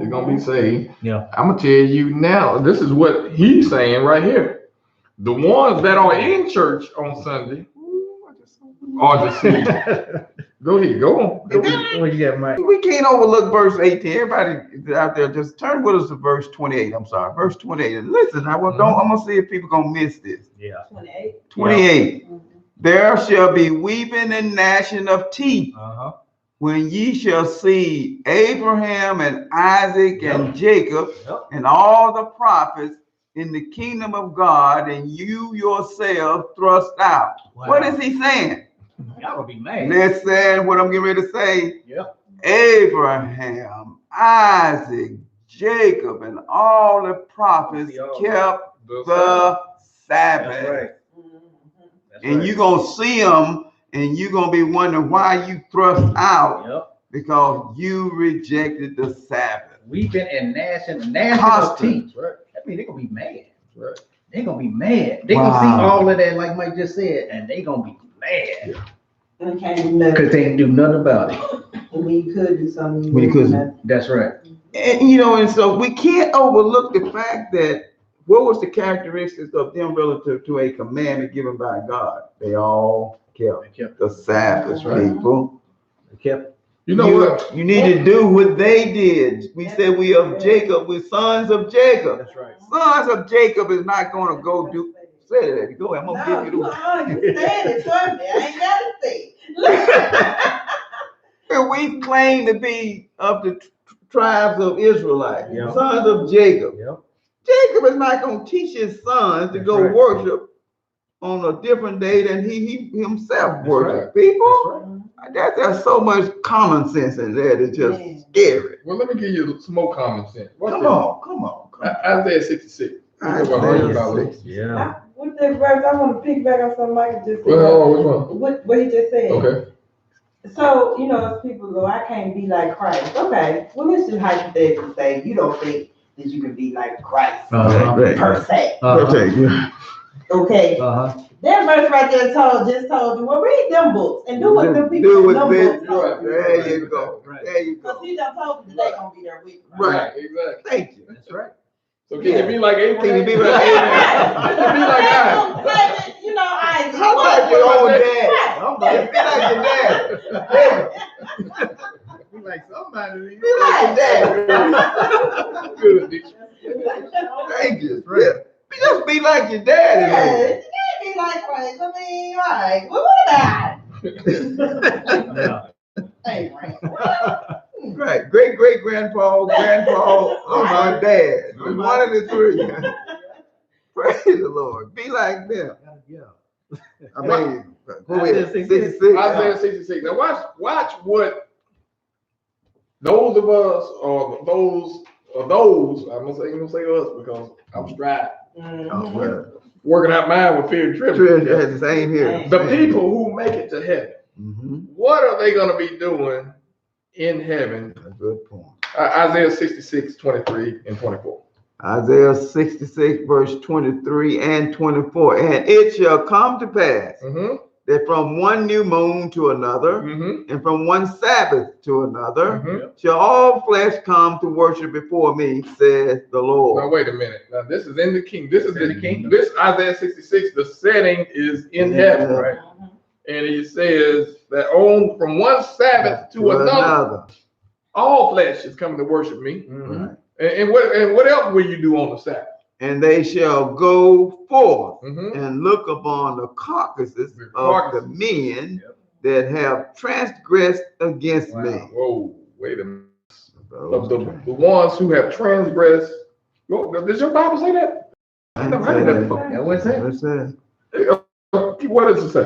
is gonna be saved. Yeah. I'm gonna tell you now. This is what he's saying right here. The ones that are in church on Sunday are deceived. Go ahead, go on. Go ahead. What you got, Mike? we can't overlook verse 18. Everybody out there, just turn with us to verse 28. I'm sorry, verse 28. And listen, I'm gonna see if people gonna miss this. Yeah. 28. 28. There shall be weeping and gnashing of teeth Uh-huh. when ye shall see Abraham and Isaac and Jacob Yep. and all the prophets in the kingdom of God, and you yourself thrust out. Wow. What is he saying? Y'all gonna be mad. They're saying what I'm getting ready to say. Yeah. Abraham, Isaac, Jacob, and all the prophets kept the Sabbath. That's right. That's And right. you're going to see them, and you're going to be wondering why you thrust out, Yep. because you rejected the Sabbath. Weeping and gnashing of Constant. teeth. Right. That means they're gonna be mad. Right. They're gonna be mad. They're gonna see all of that, like Mike just said, and they gonna be mad. And can't do nothing. Because they can do nothing about it. When you could do something. When you wouldn't do couldn't. nothing. That's right. And so we can't overlook the fact that what was the characteristics of them relative to a commandment given by God? They all kept They kept. the Sabbath, That's right. people. They kept. You know what? You need to do what they did. We said we of Jacob, we're sons of Jacob. That's right. Sons of Jacob is not going to go do. Say that. Go ahead. I'm No, gonna give you the. you said it. Trust me, I ain't gotta say it. And we claim to be of the tribes of Israelites, Yeah. sons of Jacob. Yep. Jacob is not going to teach his sons to That's go right. worship on a different day than he himself That's worshiped. That's People, right. there's so much common sense in there. It's just Yeah. scary. Well, let me give you some more common sense. Watch Come this. on. Isaiah 66. Yeah. What's that verse? I want to pick back on something Michael just said. Well, which one? What he just said. Okay. So, as people go, I can't be like Christ. Okay, well, let's just hypothetically say you don't think that you can be like Christ, Right. per se. Okay, yeah. Okay, that verse right there just told you, well, read them books and do what them people Do in what them this, books told you. there you go, Right. there you Because go. he done told you that they gonna be there with you. Right. Exactly. Thank you. That's right. So can you be like Abraham? Can you be like Abraham? Can you be like Isaac? Like, you know, Isaac. How about your own dad? Right. Be like your dad. Yeah. Be like somebody. Be like your dad. Good, Dixon. Thank you. Yeah. Just be like your dad. Yeah, you can't be like Christ. I mean, like, what about Yeah. Hey, Frank. Right. Great grandpa, or my dad. One of the three. Praise the Lord. Be like them. Yeah. I mean, go Isaiah ahead. 66. 66. Isaiah 66. Now watch what those of us or those, I'm gonna say us because I'm striving, Oh, well. working out mine with fear and trembling. Trish had the same here. The people who make it to heaven, Mhm. what are they gonna be doing in heaven? A good point. Isaiah 66, 23 and 24. Isaiah 66, verse 23 and 24. And it shall come to pass Mm-hmm. that from one new moon to another, Mm-hmm. and from one Sabbath to another, Mm-hmm. shall all flesh come to worship before me, says the Now Lord. wait a minute. Now this is in the kingdom. This is In the the kingdom. kingdom. This Isaiah 66. The setting is in heaven, Yeah. right? And he says that on from one Sabbath to another, all flesh is coming to worship me. Right. And what else will you do on the Sabbath? And they shall go forth Mm-hmm. and look upon the carcasses The of carcasses. the men Yep. that have transgressed against me. Whoa, wait a minute. Those The ones who have transgressed. Does your Bible say that? I never heard of that before. That was it. That's it. What does it say?